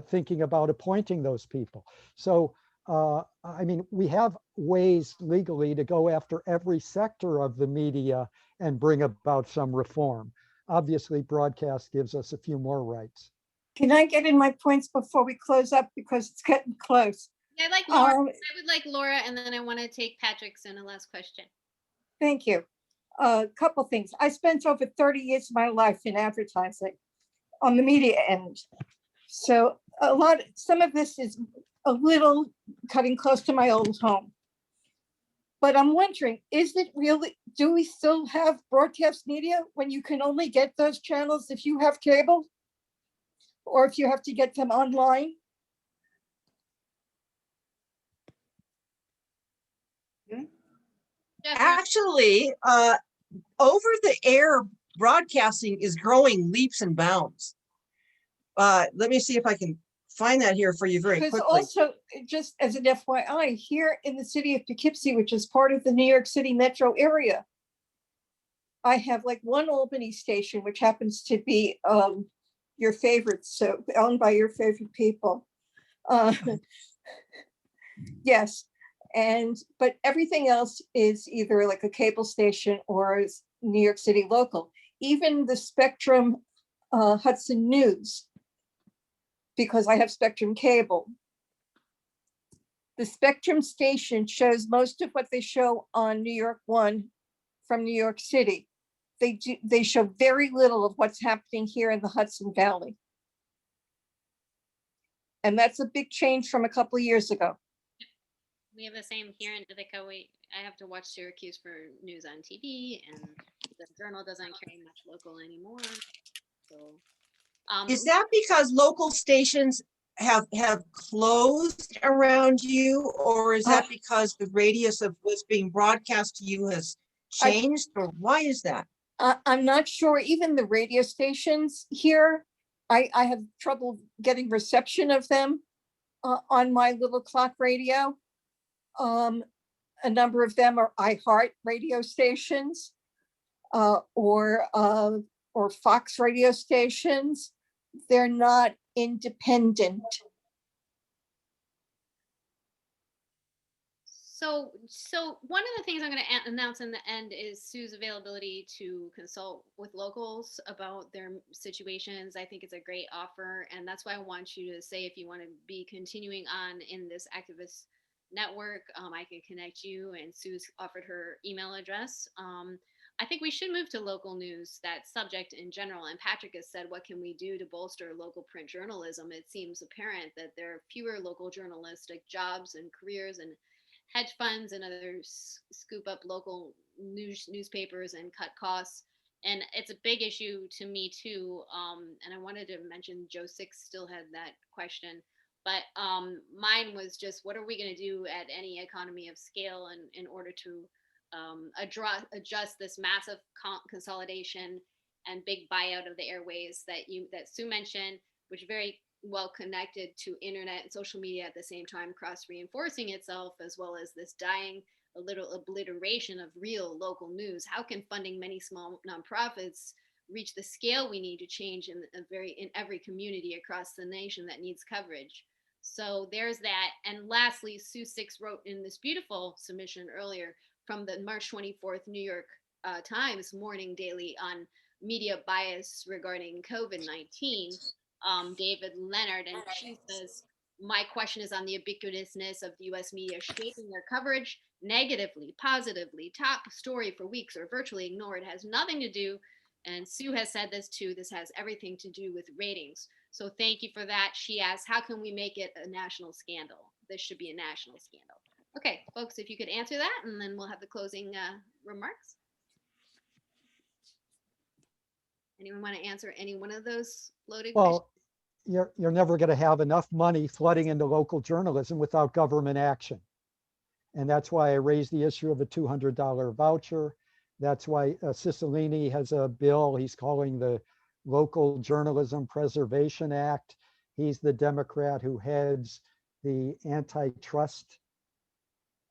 thinking about appointing those people. So, I mean, we have ways legally to go after every sector of the media and bring about some reform. Obviously, broadcast gives us a few more rights. Can I get in my points before we close up, because it's getting close? Yeah, I'd like Laura. I would like Laura, and then I want to take Patrick's in a last question. Thank you. A couple things. I spent over 30 years of my life in advertising on the media end. So some of this is a little cutting close to my old home. But I'm wondering, is it really, do we still have broadcast media when you can only get those channels if you have cable? Or if you have to get them online? Actually, over the air broadcasting is growing leaps and bounds. Let me see if I can find that here for you very quickly. Also, just as an FYI, here in the city of Poughkeepsie, which is part of the New York City metro area, I have like one Albany station, which happens to be your favorite, so owned by your favorite people. Yes, but everything else is either like a cable station or New York City local. Even the Spectrum Hudson News, because I have Spectrum cable. The Spectrum station shows most of what they show on New York One from New York City. They show very little of what's happening here in the Hudson Valley. And that's a big change from a couple of years ago. We have the same here in Ithaca. I have to watch Syracuse for news on TV, and the Journal doesn't carry much local anymore. So, is that because local stations have closed around you, or is that because the radius of what's being broadcast to you has changed, or why is that? I'm not sure. Even the radio stations here, I have trouble getting reception of them on my little clock radio. A number of them are iHeart radio stations or Fox radio stations. They're not independent. So one of the things I'm going to announce in the end is Sue's availability to consult with locals about their situations. I think it's a great offer, and that's why I want you to say if you want to be continuing on in this activist network, I can connect you, and Sue's offered her email address. I think we should move to local news, that subject in general. And Patrick has said, what can we do to bolster local print journalism? It seems apparent that there are fewer local journalistic jobs and careers, and hedge funds and others scoop up local newspapers and cut costs. And it's a big issue to me too. And I wanted to mention Joe Six still had that question, but mine was just, what are we going to do at any economy of scale in order to adjust this massive consolidation and big buyout of the airways that Sue mentioned, which very well connected to internet and social media at the same time, cross reinforcing itself, as well as this dying, a little obliteration of real local news. How can funding many small nonprofits reach the scale we need to change in every community across the nation that needs coverage? So there's that. And lastly, Sue Six wrote in this beautiful submission earlier from the March 24th New York Times Morning Daily on media bias regarding COVID-19. David Leonard, and she says, my question is on the ubiquitousness of the US media shaping their coverage negatively, positively, top story for weeks or virtually ignored. It has nothing to do, and Sue has said this too, this has everything to do with ratings. So thank you for that. She asks, how can we make it a national scandal? This should be a national scandal. Okay, folks, if you could answer that, and then we'll have the closing remarks. Anyone want to answer any one of those loaded questions? you're never going to have enough money flooding into local journalism without government action. And that's why I raised the issue of a $200 voucher. That's why Cicilline has a bill he's calling the Local Journalism Preservation Act. He's the Democrat who heads the antitrust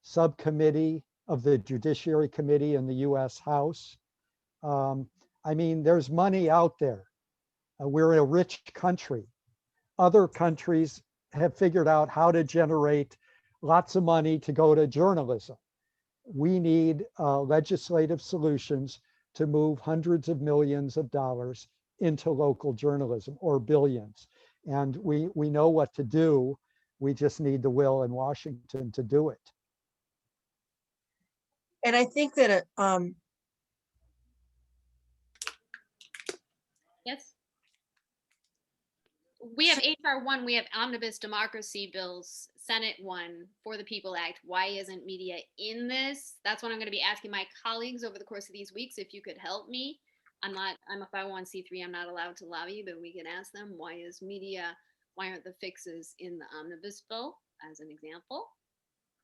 subcommittee of the Judiciary Committee in the US House. I mean, there's money out there. We're a rich country. Other countries have figured out how to generate lots of money to go to journalism. We need legislative solutions to move hundreds of millions of dollars into local journalism, or billions. And we know what to do. We just need the will in Washington to do it. And I think that Yes. We have HR 1, we have omnibus democracy bills, Senate 1 for the People Act. Why isn't media in this? That's what I'm going to be asking my colleagues over the course of these weeks, if you could help me. I'm a 501c3, I'm not allowed to lobby, but we can ask them, why aren't the fixes in the omnibus bill, as an example?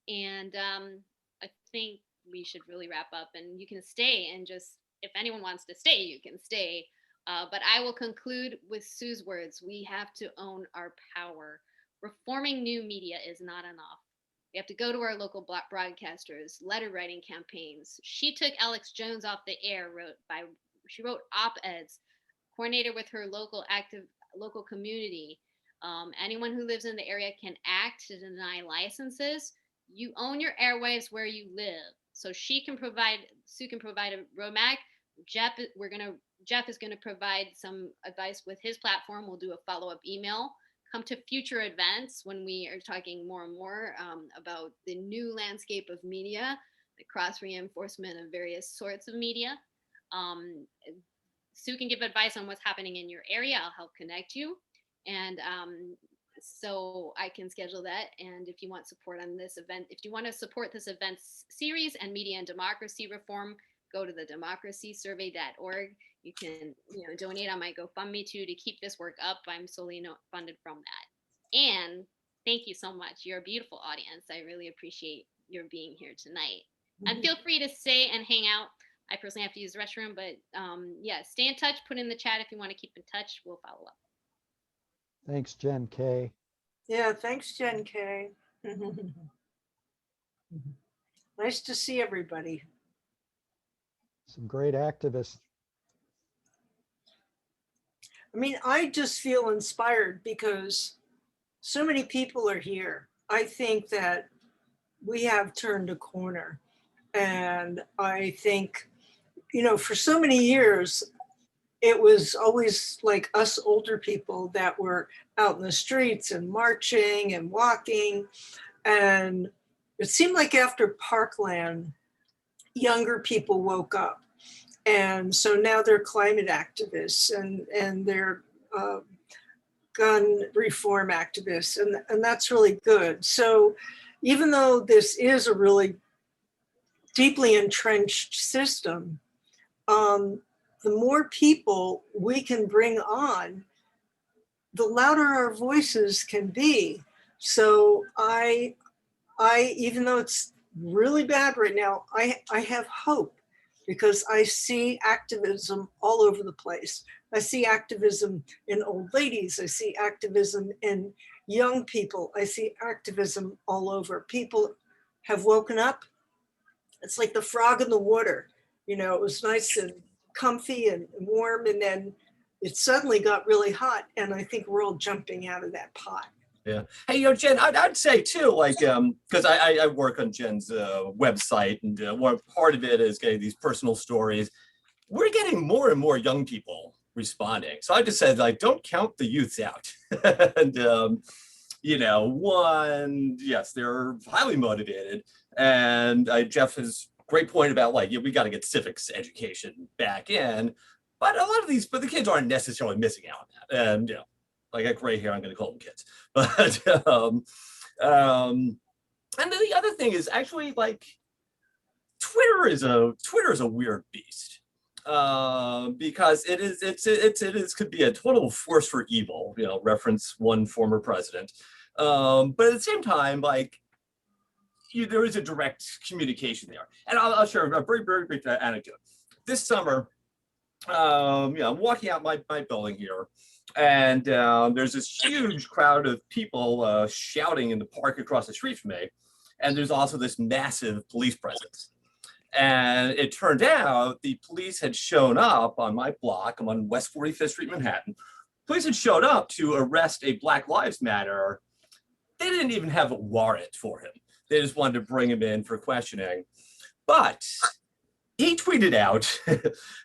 And I think we should really wrap up, and you can stay and just, if anyone wants to stay, you can stay. But I will conclude with Sue's words. We have to own our power. Reforming new media is not enough. We have to go to our local broadcasters, letter writing campaigns. She took Alex Jones off the air, she wrote op-eds, coordinated with her local community. Anyone who lives in the area can act to deny licenses. You own your airwaves where you live. So Sue can provide a roadmap. Jeff is going to provide some advice with his platform. We'll do a follow-up email. Come to future events when we are talking more and more about the new landscape of media, the cross-reinforcement of various sorts of media. Sue can give advice on what's happening in your area. I'll help connect you. And so I can schedule that. And if you want support on this event, if you want to support this event series and media and democracy reform, go to the democracysurvey.org. You can donate on my GoFundMe too to keep this work up. I'm solely funded from that. And thank you so much. You're a beautiful audience. I really appreciate your being here tonight. And feel free to stay and hang out. I personally have to use the restroom, but yeah, stay in touch. Put in the chat if you want to keep in touch. We'll follow up. Thanks, Jen K. Yeah, thanks, Jen K. Nice to see everybody. Some great activists. I mean, I just feel inspired because so many people are here. I think that we have turned a corner. And I think, for so many years, it was always like us older people that were out in the streets and marching and walking. And it seemed like after Parkland, younger people woke up. And so now they're climate activists and they're gun reform activists. And that's really good. So even though this is a really deeply entrenched system, the more people we can bring on, the louder our voices can be. So I even though it's really bad right now, I have hope because I see activism all over the place. I see activism in old ladies. I see activism in young people. I see activism all over. People have woken up. It's like the frog in the water. It was nice and comfy and warm, and then it suddenly got really hot. And I think we're all jumping out of that pot. Yeah. Hey, Jen, I'd say too, because I work on Jen's website, and one part of it is getting these personal stories. We're getting more and more young people responding. So I just said, don't count the youths out. And, yes, they're highly motivated. And Jeff has great point about we got to get civics education back in, but a lot of the kids aren't necessarily missing out on that. And I got gray hair, I'm going to call them kids. But and then the other thing is actually Twitter is a weird beast. because it is could be a total force for evil. You know, reference one former president. But at the same time, like there is a direct communication there. And I'll share a very brief anecdote. This summer, I'm walking out my building here, and there's this huge crowd of people shouting in the park across the street from me. And there's also this massive police presence. And it turned out the police had shown up on my block. I'm on West 45th Street, Manhattan. Police had showed up to arrest a Black Lives Matter. They didn't even have a warrant for him. They just wanted to bring him in for questioning. But he tweeted out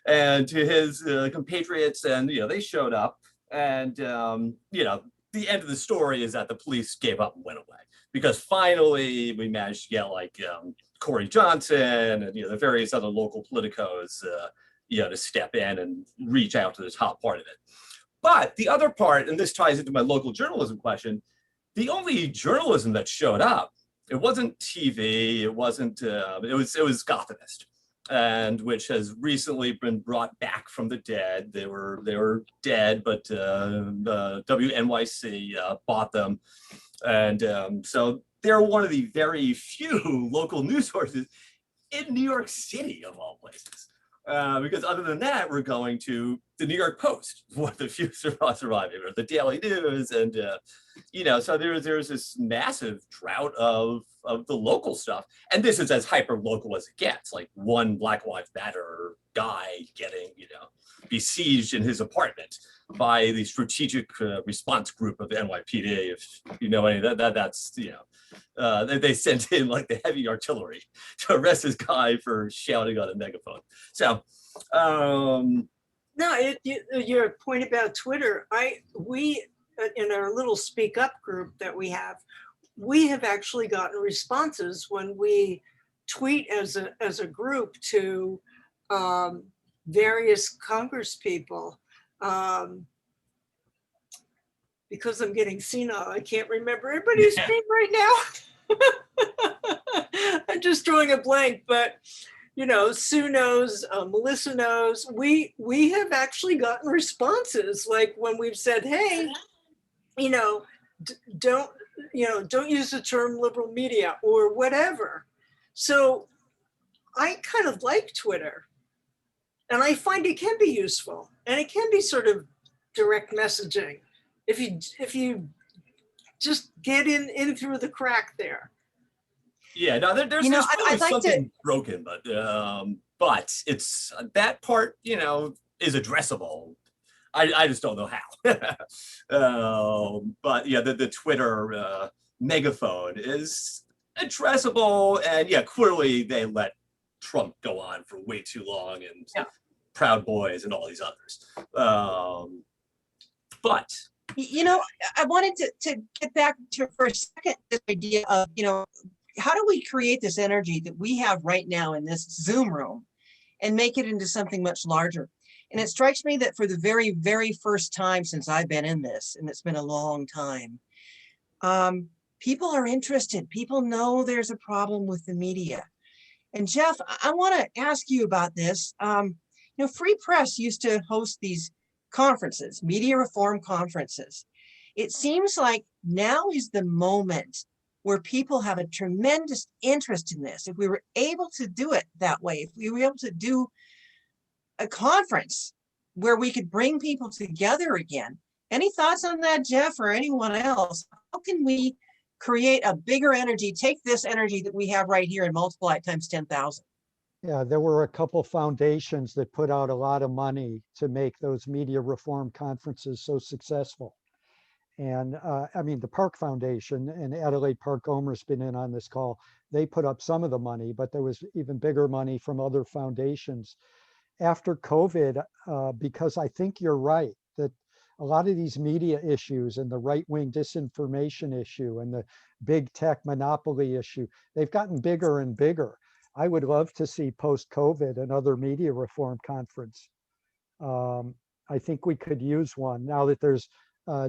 and to his compatriots, and they showed up. And the end of the story is that the police gave up and went away, because finally we managed to get like Corey Johnson and the various other local politicos to step in and reach out to the top part of it. But the other part, and this ties into my local journalism question, the only journalism that showed up, it wasn't TV, it wasn't, it was Gothamist, and which has recently been brought back from the dead. They were dead, but WNYC bought them, and so they're one of the very few local news sources in New York City, of all places. Because other than that, we're going to the New York Post, one of the few surviving, or the Daily News, and so there's this massive drought of the local stuff, and this is as hyper local as it gets. Like one Black Lives Matter guy getting besieged in his apartment by the strategic response group of the NYPD. If you know any of that, that's they sent in like the heavy artillery to arrest this guy for shouting on a megaphone. So no, your point about Twitter, we in our little Speak Up group that we have actually gotten responses when we tweet as a group to various Congress people. Because I'm getting senile, I can't remember everybody's name right now. I'm just drawing a blank, but Sue knows, Melissa knows. We have actually gotten responses, like when we've said, hey, don't use the term liberal media or whatever. So I kind of like Twitter, and I find it can be useful, and it can be sort of direct messaging if you just get in through the crack there. Yeah, no, there's probably something broken, but it's that part, is addressable. I just don't know how. But yeah, the Twitter megaphone is addressable, and clearly they let Trump go on for way too long, and Proud Boys and all these others. But I wanted to get back to for a second this idea of how do we create this energy that we have right now in this Zoom room and make it into something much larger? And it strikes me that for the very, very first time since I've been in this, and it's been a long time, people are interested. People know there's a problem with the media. And Jeff, I want to ask you about this. Free Press used to host these conferences, media reform conferences. It seems like now is the moment where people have a tremendous interest in this. If we were able to do it that way, if we were able to do a conference where we could bring people together again. Any thoughts on that, Jeff, or anyone else? How can we create a bigger energy, take this energy that we have right here and multiply it times 10,000? Yeah, there were a couple foundations that put out a lot of money to make those media reform conferences so successful. And the Park Foundation and Adelaide Park Gomer's been in on this call. They put up some of the money, but there was even bigger money from other foundations. After COVID, because I think you're right, that a lot of these media issues and the right-wing disinformation issue and the big tech monopoly issue, they've gotten bigger and bigger. I would love to see post-COVID another media reform conference. I think we could use one now that there's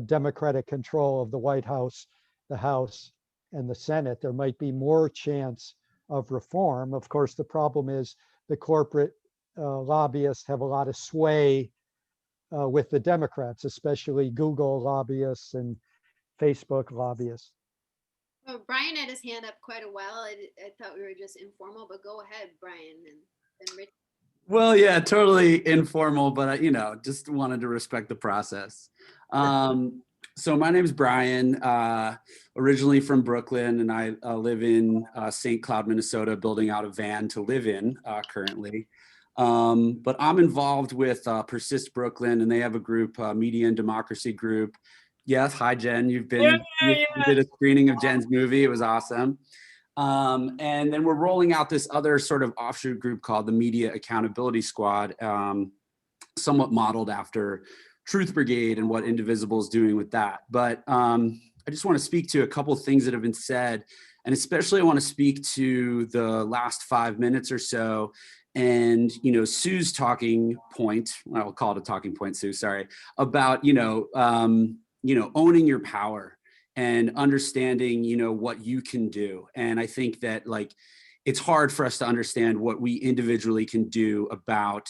Democratic control of the White House, the House, and the Senate. There might be more chance of reform. Of course, the problem is the corporate lobbyists have a lot of sway with the Democrats, especially Google lobbyists and Facebook lobbyists. Oh, Brian had his hand up quite a while. I thought we were just informal, but go ahead, Brian, and Rich. Well, yeah, totally informal, but just wanted to respect the process. So my name is Brian, originally from Brooklyn, and I live in St. Cloud, Minnesota, building out a van to live in currently. But I'm involved with Persist Brooklyn, and they have a group, Media and Democracy Group. Yes, hi Jen, you did a screening of Jen's movie. It was awesome. And then we're rolling out this other sort of offshoot group called the Media Accountability Squad, somewhat modeled after Truth Brigade and what Indivisible is doing with that. But I just want to speak to a couple of things that have been said, and especially I want to speak to the last 5 minutes or so. And, Sue's talking point, I'll call it a talking point, Sue, sorry, about, owning your power and understanding, what you can do. And I think that it's hard for us to understand what we individually can do about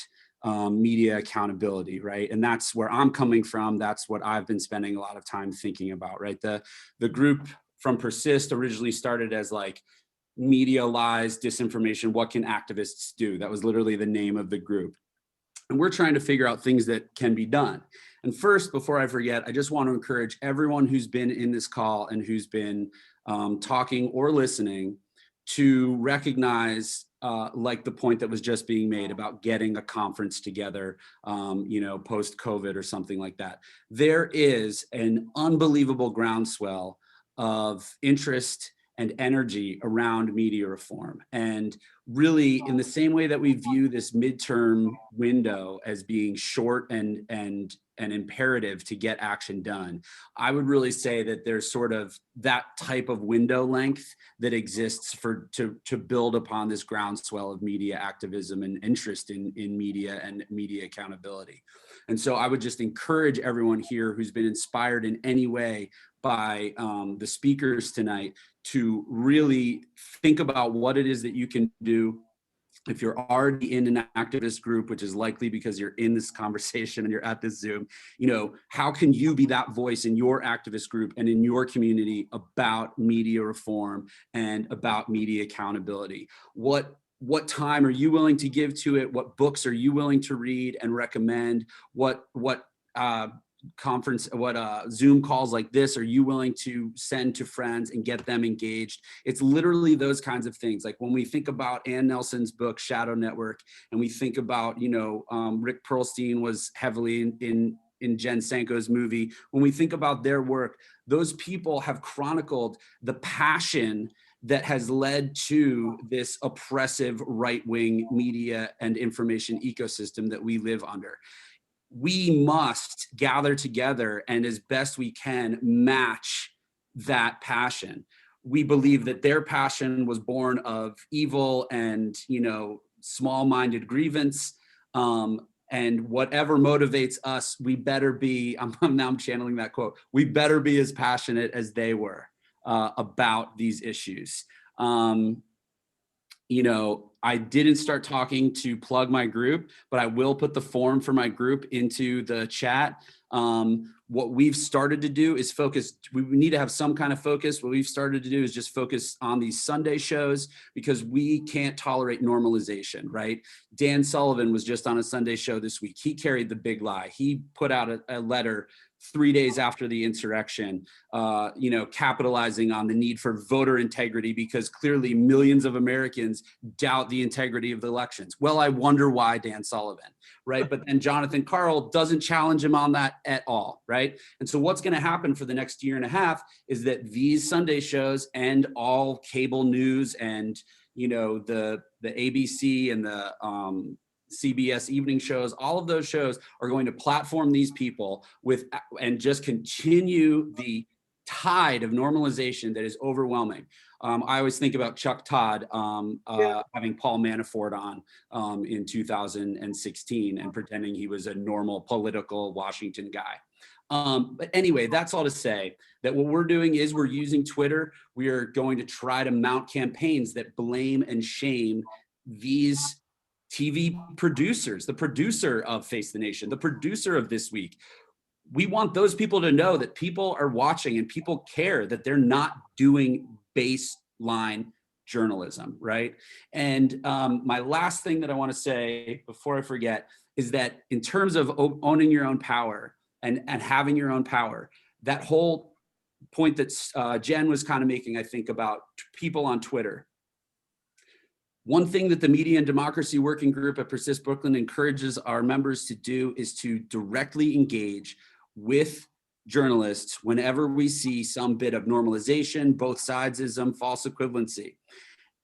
media accountability, right? And that's where I'm coming from. That's what I've been spending a lot of time thinking about, right? The group from Persist originally started as media lies, disinformation, what can activists do? That was literally the name of the group. And we're trying to figure out things that can be done. And first, before I forget, I just want to encourage everyone who's been in this call and who's been talking or listening to recognize the point that was just being made about getting a conference together, post-COVID or something like that. There is an unbelievable groundswell of interest and energy around media reform. And really, in the same way that we view this midterm window as being short and imperative to get action done, I would really say that there's sort of that type of window length that exists to build upon this groundswell of media activism and interest in media and media accountability. And so I would just encourage everyone here who's been inspired in any way by the speakers tonight to really think about what it is that you can do. If you're already in an activist group, which is likely because you're in this conversation and you're at this Zoom, how can you be that voice in your activist group and in your community about media reform and about media accountability? What time are you willing to give to it? What books are you willing to read and recommend? What Zoom calls like this are you willing to send to friends and get them engaged? It's literally those kinds of things. Like when we think about Ann Nelson's book Shadow Network, and we think about Rick Perlstein was heavily in Jen Senko's movie. When we think about their work, those people have chronicled the passion that has led to this oppressive right-wing media and information ecosystem that we live under. We must gather together and as best we can match that passion. We believe that their passion was born of evil and, small-minded grievance. And whatever motivates us, we better be, I'm channeling that quote, we better be as passionate as they were about these issues. I didn't start talking to plug my group, but I will put the form for my group into the chat. What we've started to do is focus. We need to have some kind of focus. What we've started to do is just focus on these Sunday shows because we can't tolerate normalization, right? Dan Sullivan was just on a Sunday show this week. He carried the big lie. He put out a letter 3 days after the insurrection, capitalizing on the need for voter integrity because clearly millions of Americans doubt the integrity of the elections. Well, I wonder why, Dan Sullivan, right? But then Jonathan Karl doesn't challenge him on that at all, right? And so what's going to happen for the next year and a half is that these Sunday shows and all cable news and, the ABC and the CBS evening shows, all of those shows are going to platform these people and just continue the tide of normalization that is overwhelming. I always think about Chuck Todd having Paul Manafort on in 2016 and pretending he was a normal political Washington guy. But anyway, that's all to say that what we're doing is we're using Twitter. We are going to try to mount campaigns that blame and shame these TV producers, the producer of Face the Nation, the producer of This Week. We want those people to know that people are watching and people care, that they're not doing baseline journalism, right? And my last thing that I want to say before I forget is that in terms of owning your own power and having your own power, that whole point that Jen was kind of making, I think, about people on Twitter. One thing that the Media and Democracy Working Group at Persist Brooklyn encourages our members to do is to directly engage with journalists whenever we see some bit of normalization, both sidesism, false equivalency.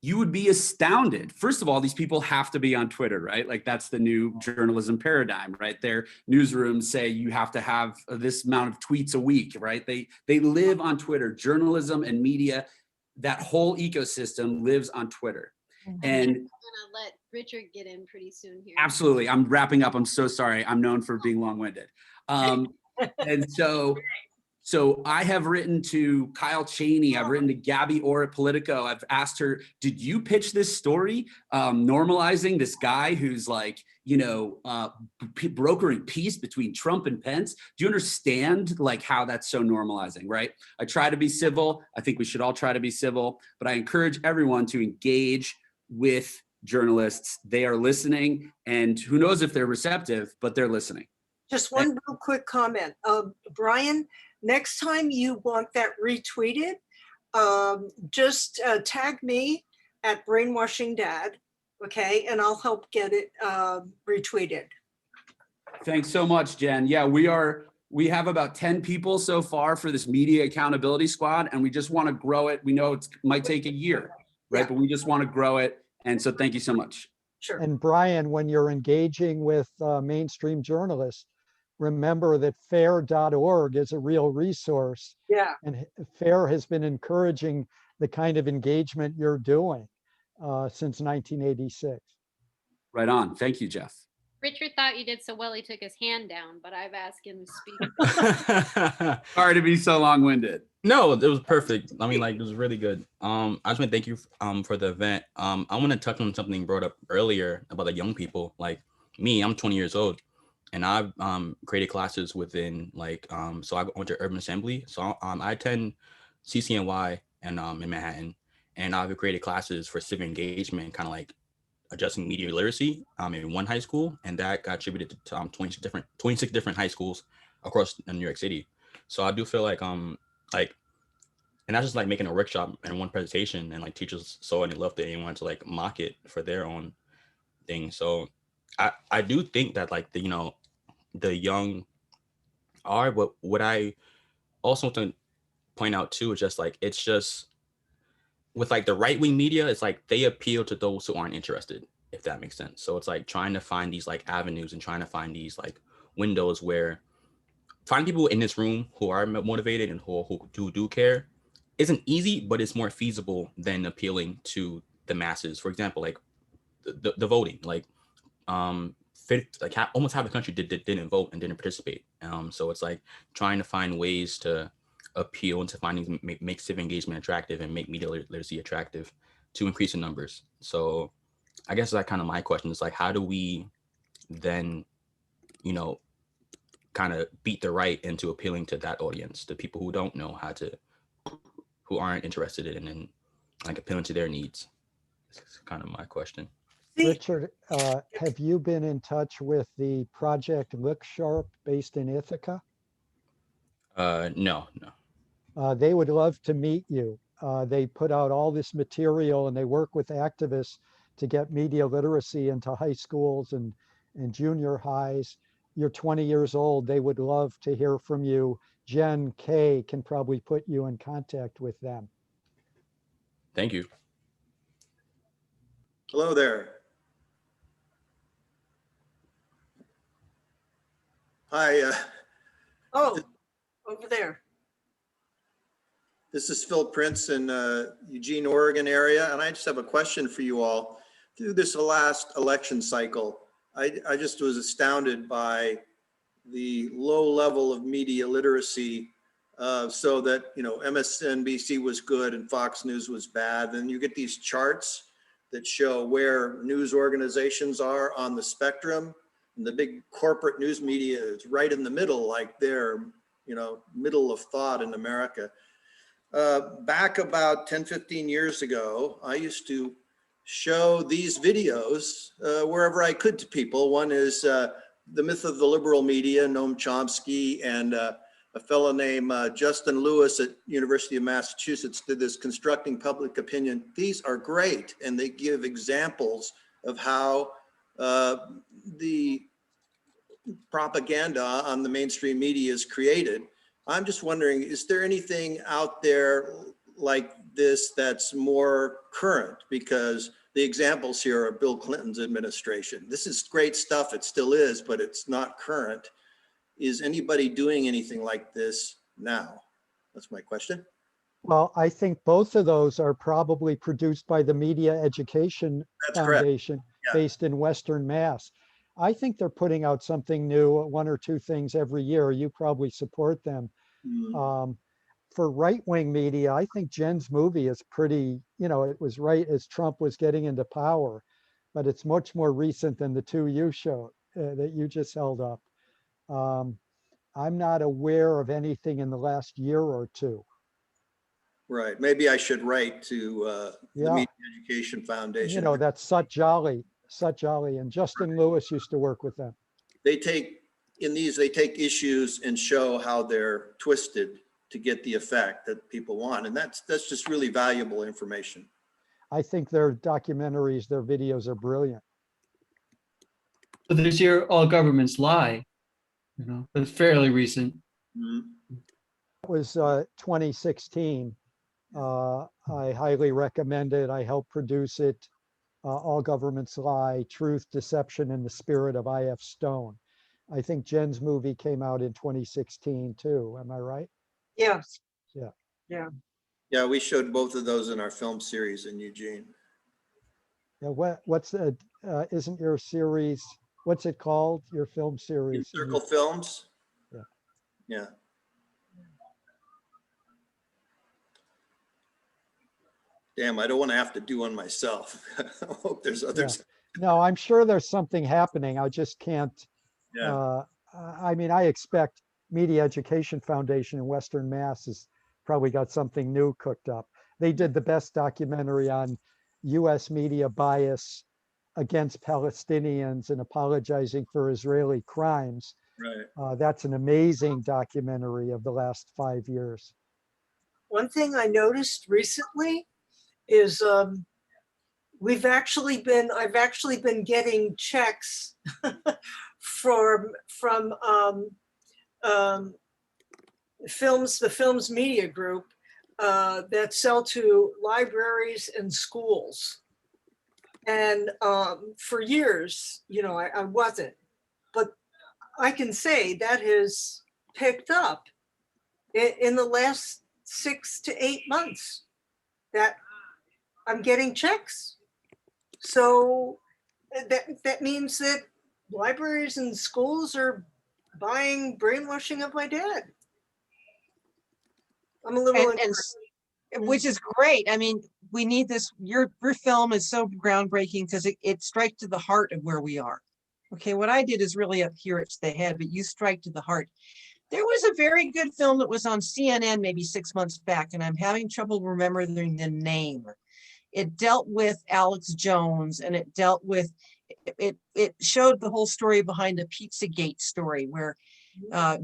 You would be astounded. First of all, these people have to be on Twitter, right? Like that's the new journalism paradigm, right? Their newsrooms say you have to have this amount of tweets a week, right? They live on Twitter. Journalism and media, that whole ecosystem lives on Twitter. And I'm gonna let Richard get in pretty soon here. absolutely, I'm wrapping up. I'm so sorry. I'm known for being long-winded. And so I have written to Kyle Cheney. I've written to Gabby Orr at Politico. I've asked her, did you pitch this story normalizing this guy who's like, you know, brokering peace between Trump and Pence? Do you understand like how that's so normalizing, right? I try to be civil. I think we should all try to be civil, but I encourage everyone to engage with journalists. They are listening, and who knows if they're receptive, but they're listening. Just one real quick comment. Brian, next time you want that retweeted, just tag me at Brainwashing Dad, okay? And I'll help get it retweeted. Thanks so much, Jen. Yeah, we have about 10 people so far for this media accountability squad, and we just want to grow it. We know it might take a year, right? Yeah. But we just want to grow it. And so thank you so much. Sure. And Brian, when you're engaging with mainstream journalists, remember that FAIR.org is a real resource. Yeah. And FAIR has been encouraging the kind of engagement you're doing since 1986. Right on. Thank you, Jeff. Richard thought you did so well, he took his hand down, but I've asked him to speak. Sorry to be so long-winded. No, it was perfect. I mean, like, it was really good. I just want to thank you for the event. I want to touch on something brought up earlier about the young people. Like me, I'm 20 years old, and I've created classes within like so I went to Urban Assembly. So I attend CCNY and in Manhattan, and I've created classes for civic engagement, kind of like adjusting media literacy in one high school, and that got attributed to 26 different high schools across New York City. So I do feel like and that's just like making a workshop and one presentation, and like teachers saw it and loved it and wanted to like mock it for their own thing. So I do think that like the young are, but what I also want to point out too is just like it's just with like the right-wing media, it's like they appeal to those who aren't interested, if that makes sense. So it's like trying to find these like avenues and trying to find these like windows where finding people in this room who are motivated and who do care isn't easy, but it's more feasible than appealing to the masses. For example, like the voting, like almost half the country didn't vote and didn't participate. So it's like trying to find ways to appeal into finding make civic engagement attractive and make media literacy attractive to increase in numbers. So I guess that's kind of my question. Is like, how do we then, kind of beat the right into appealing to that audience, the people who don't know how to, who aren't interested in, and like appealing to their needs? It's kind of my question. Richard, have you been in touch with the Project Look Sharp based in Ithaca? No. They would love to meet you. They put out all this material and they work with activists to get media literacy into high schools and junior highs. You're 20 years old. They would love to hear from you. Jen K can probably put you in contact with them. Thank you. Hello there. Hi. Over there. This is Phil Prince in Eugene, Oregon area, and I just have a question for you all. Through this last election cycle, I just was astounded by the low level of media literacy, so that, MSNBC was good and Fox News was bad. Then you get these charts that show where news organizations are on the spectrum. And the big corporate news media is right in the middle, like they're, middle of thought in America. Back about 10, 15 years ago, I used to show these videos wherever I could to people. One is The Myth of the Liberal Media, Noam Chomsky, and a fellow named Justin Lewis at University of Massachusetts did this Constructing Public Opinion. These are great, and they give examples of how the propaganda on the mainstream media is created. I'm just wondering, is there anything out there like this that's more current? Because the examples here are Bill Clinton's administration. This is great stuff, it still is, but it's not current. Is anybody doing anything like this now? That's my question. Well, I think both of those are probably produced by the Media Education Foundation based in Western Mass. I think they're putting out something new, one or two things every year. You probably support them. For right-wing media, I think Jen's movie is pretty, it was right as Trump was getting into power, but it's much more recent than the two you showed that you just held up. I'm not aware of anything in the last year or two. Right. Maybe I should write to the Media Education Foundation. That's Sut Jolly, and Justin Lewis used to work with them. They take issues and show how they're twisted to get the effect that people want. And that's just really valuable information. I think their documentaries, their videos are brilliant. So this year, All Governments Lie, it's fairly recent. It was 2016. I highly recommend it. I helped produce it. All Governments Lie, Truth, Deception, and the Spirit of I.F. Stone. I think Jen's movie came out in 2016 too. Am I right? Yes. Yeah, we showed both of those in our film series in Eugene. Yeah, what's the, isn't your series, what's it called? Your film series? Circle Films? Yeah. Damn, I don't want to have to do one myself. I hope there's others. No, I'm sure there's something happening. I just can't. I expect Media Education Foundation in Western Mass has probably got something new cooked up. They did the best documentary on US media bias against Palestinians and apologizing for Israeli crimes. Right. That's an amazing documentary of the last 5 years. One thing I noticed recently is I've actually been getting checks from the Films Media Group that sell to libraries and schools. And for years, I wasn't, but I can say that has picked up in the last 6 to 8 months that I'm getting checks. So that means that libraries and schools are buying Brainwashing of My Dad. I'm a little which is great. I mean, we need this. Your film is so groundbreaking because it strikes to the heart of where we are. Okay, what I did is really up here at the head, but you strike to the heart. There was a very good film that was on CNN maybe 6 months back, and I'm having trouble remembering the name. It dealt with Alex Jones, and it dealt with, it showed the whole story behind the Pizzagate story, where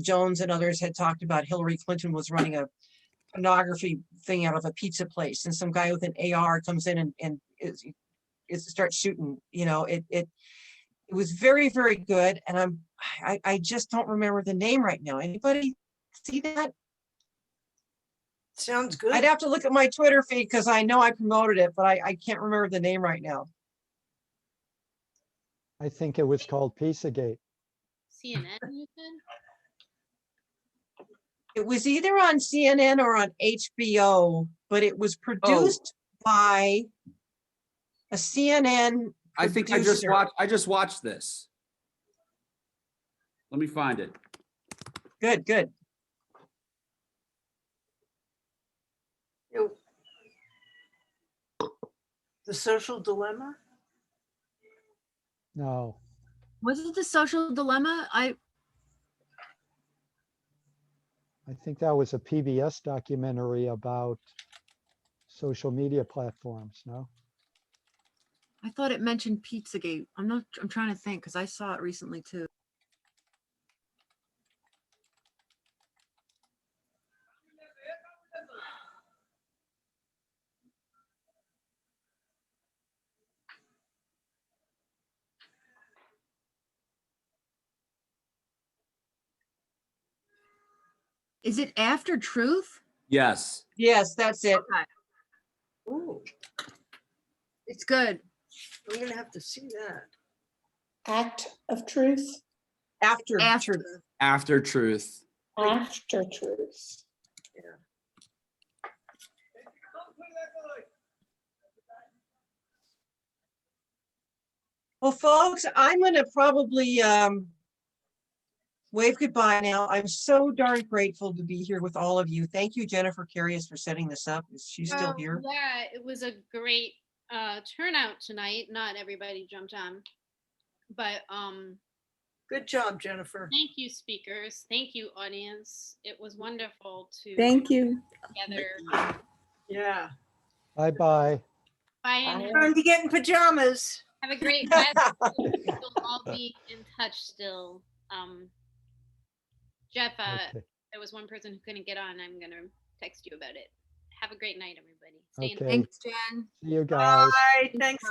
Jones and others had talked about Hillary Clinton was running a pornography thing out of a pizza place, and some guy with an AR comes in and starts shooting. It was very, very good, and I just don't remember the name right now. Anybody see that? Sounds good. I'd have to look at my Twitter feed because I know I promoted it, but I can't remember the name right now. I think it was called Pizzagate. CNN, you said? It was either on CNN or on HBO, but it was produced by a CNN I think I just watched this. Let me find it. Good. The Social Dilemma? No, Was it The Social Dilemma? I think that was a PBS documentary about social media platforms, no? I thought it mentioned Pizzagate. I'm trying to think because I saw it recently too. Is it After Truth? Yes. Yes, that's it. Okay. Ooh, It's good. I'm gonna have to see that. Act of truth. After After. truth. After Truth. After truth. Well, folks, I'm going to probably wave goodbye now. I'm so darn grateful to be here with all of you. Thank you, Jennifer Carius, for setting this up. Is she still here? Yeah, it was a great turnout tonight. Not everybody jumped on, but Good job, Jennifer. thank you, speakers. Thank you, audience. It was wonderful to Thank you. together. Yeah. Bye-bye. Bye, and Time to get in pajamas. have a great rest. We'll all be in touch still. Jeff, Okay. there was one person who couldn't get on. I'm gonna text you about it. Have a great night, everybody. Stay in Okay. Thanks, Jen. See you guys. Bye, thanks.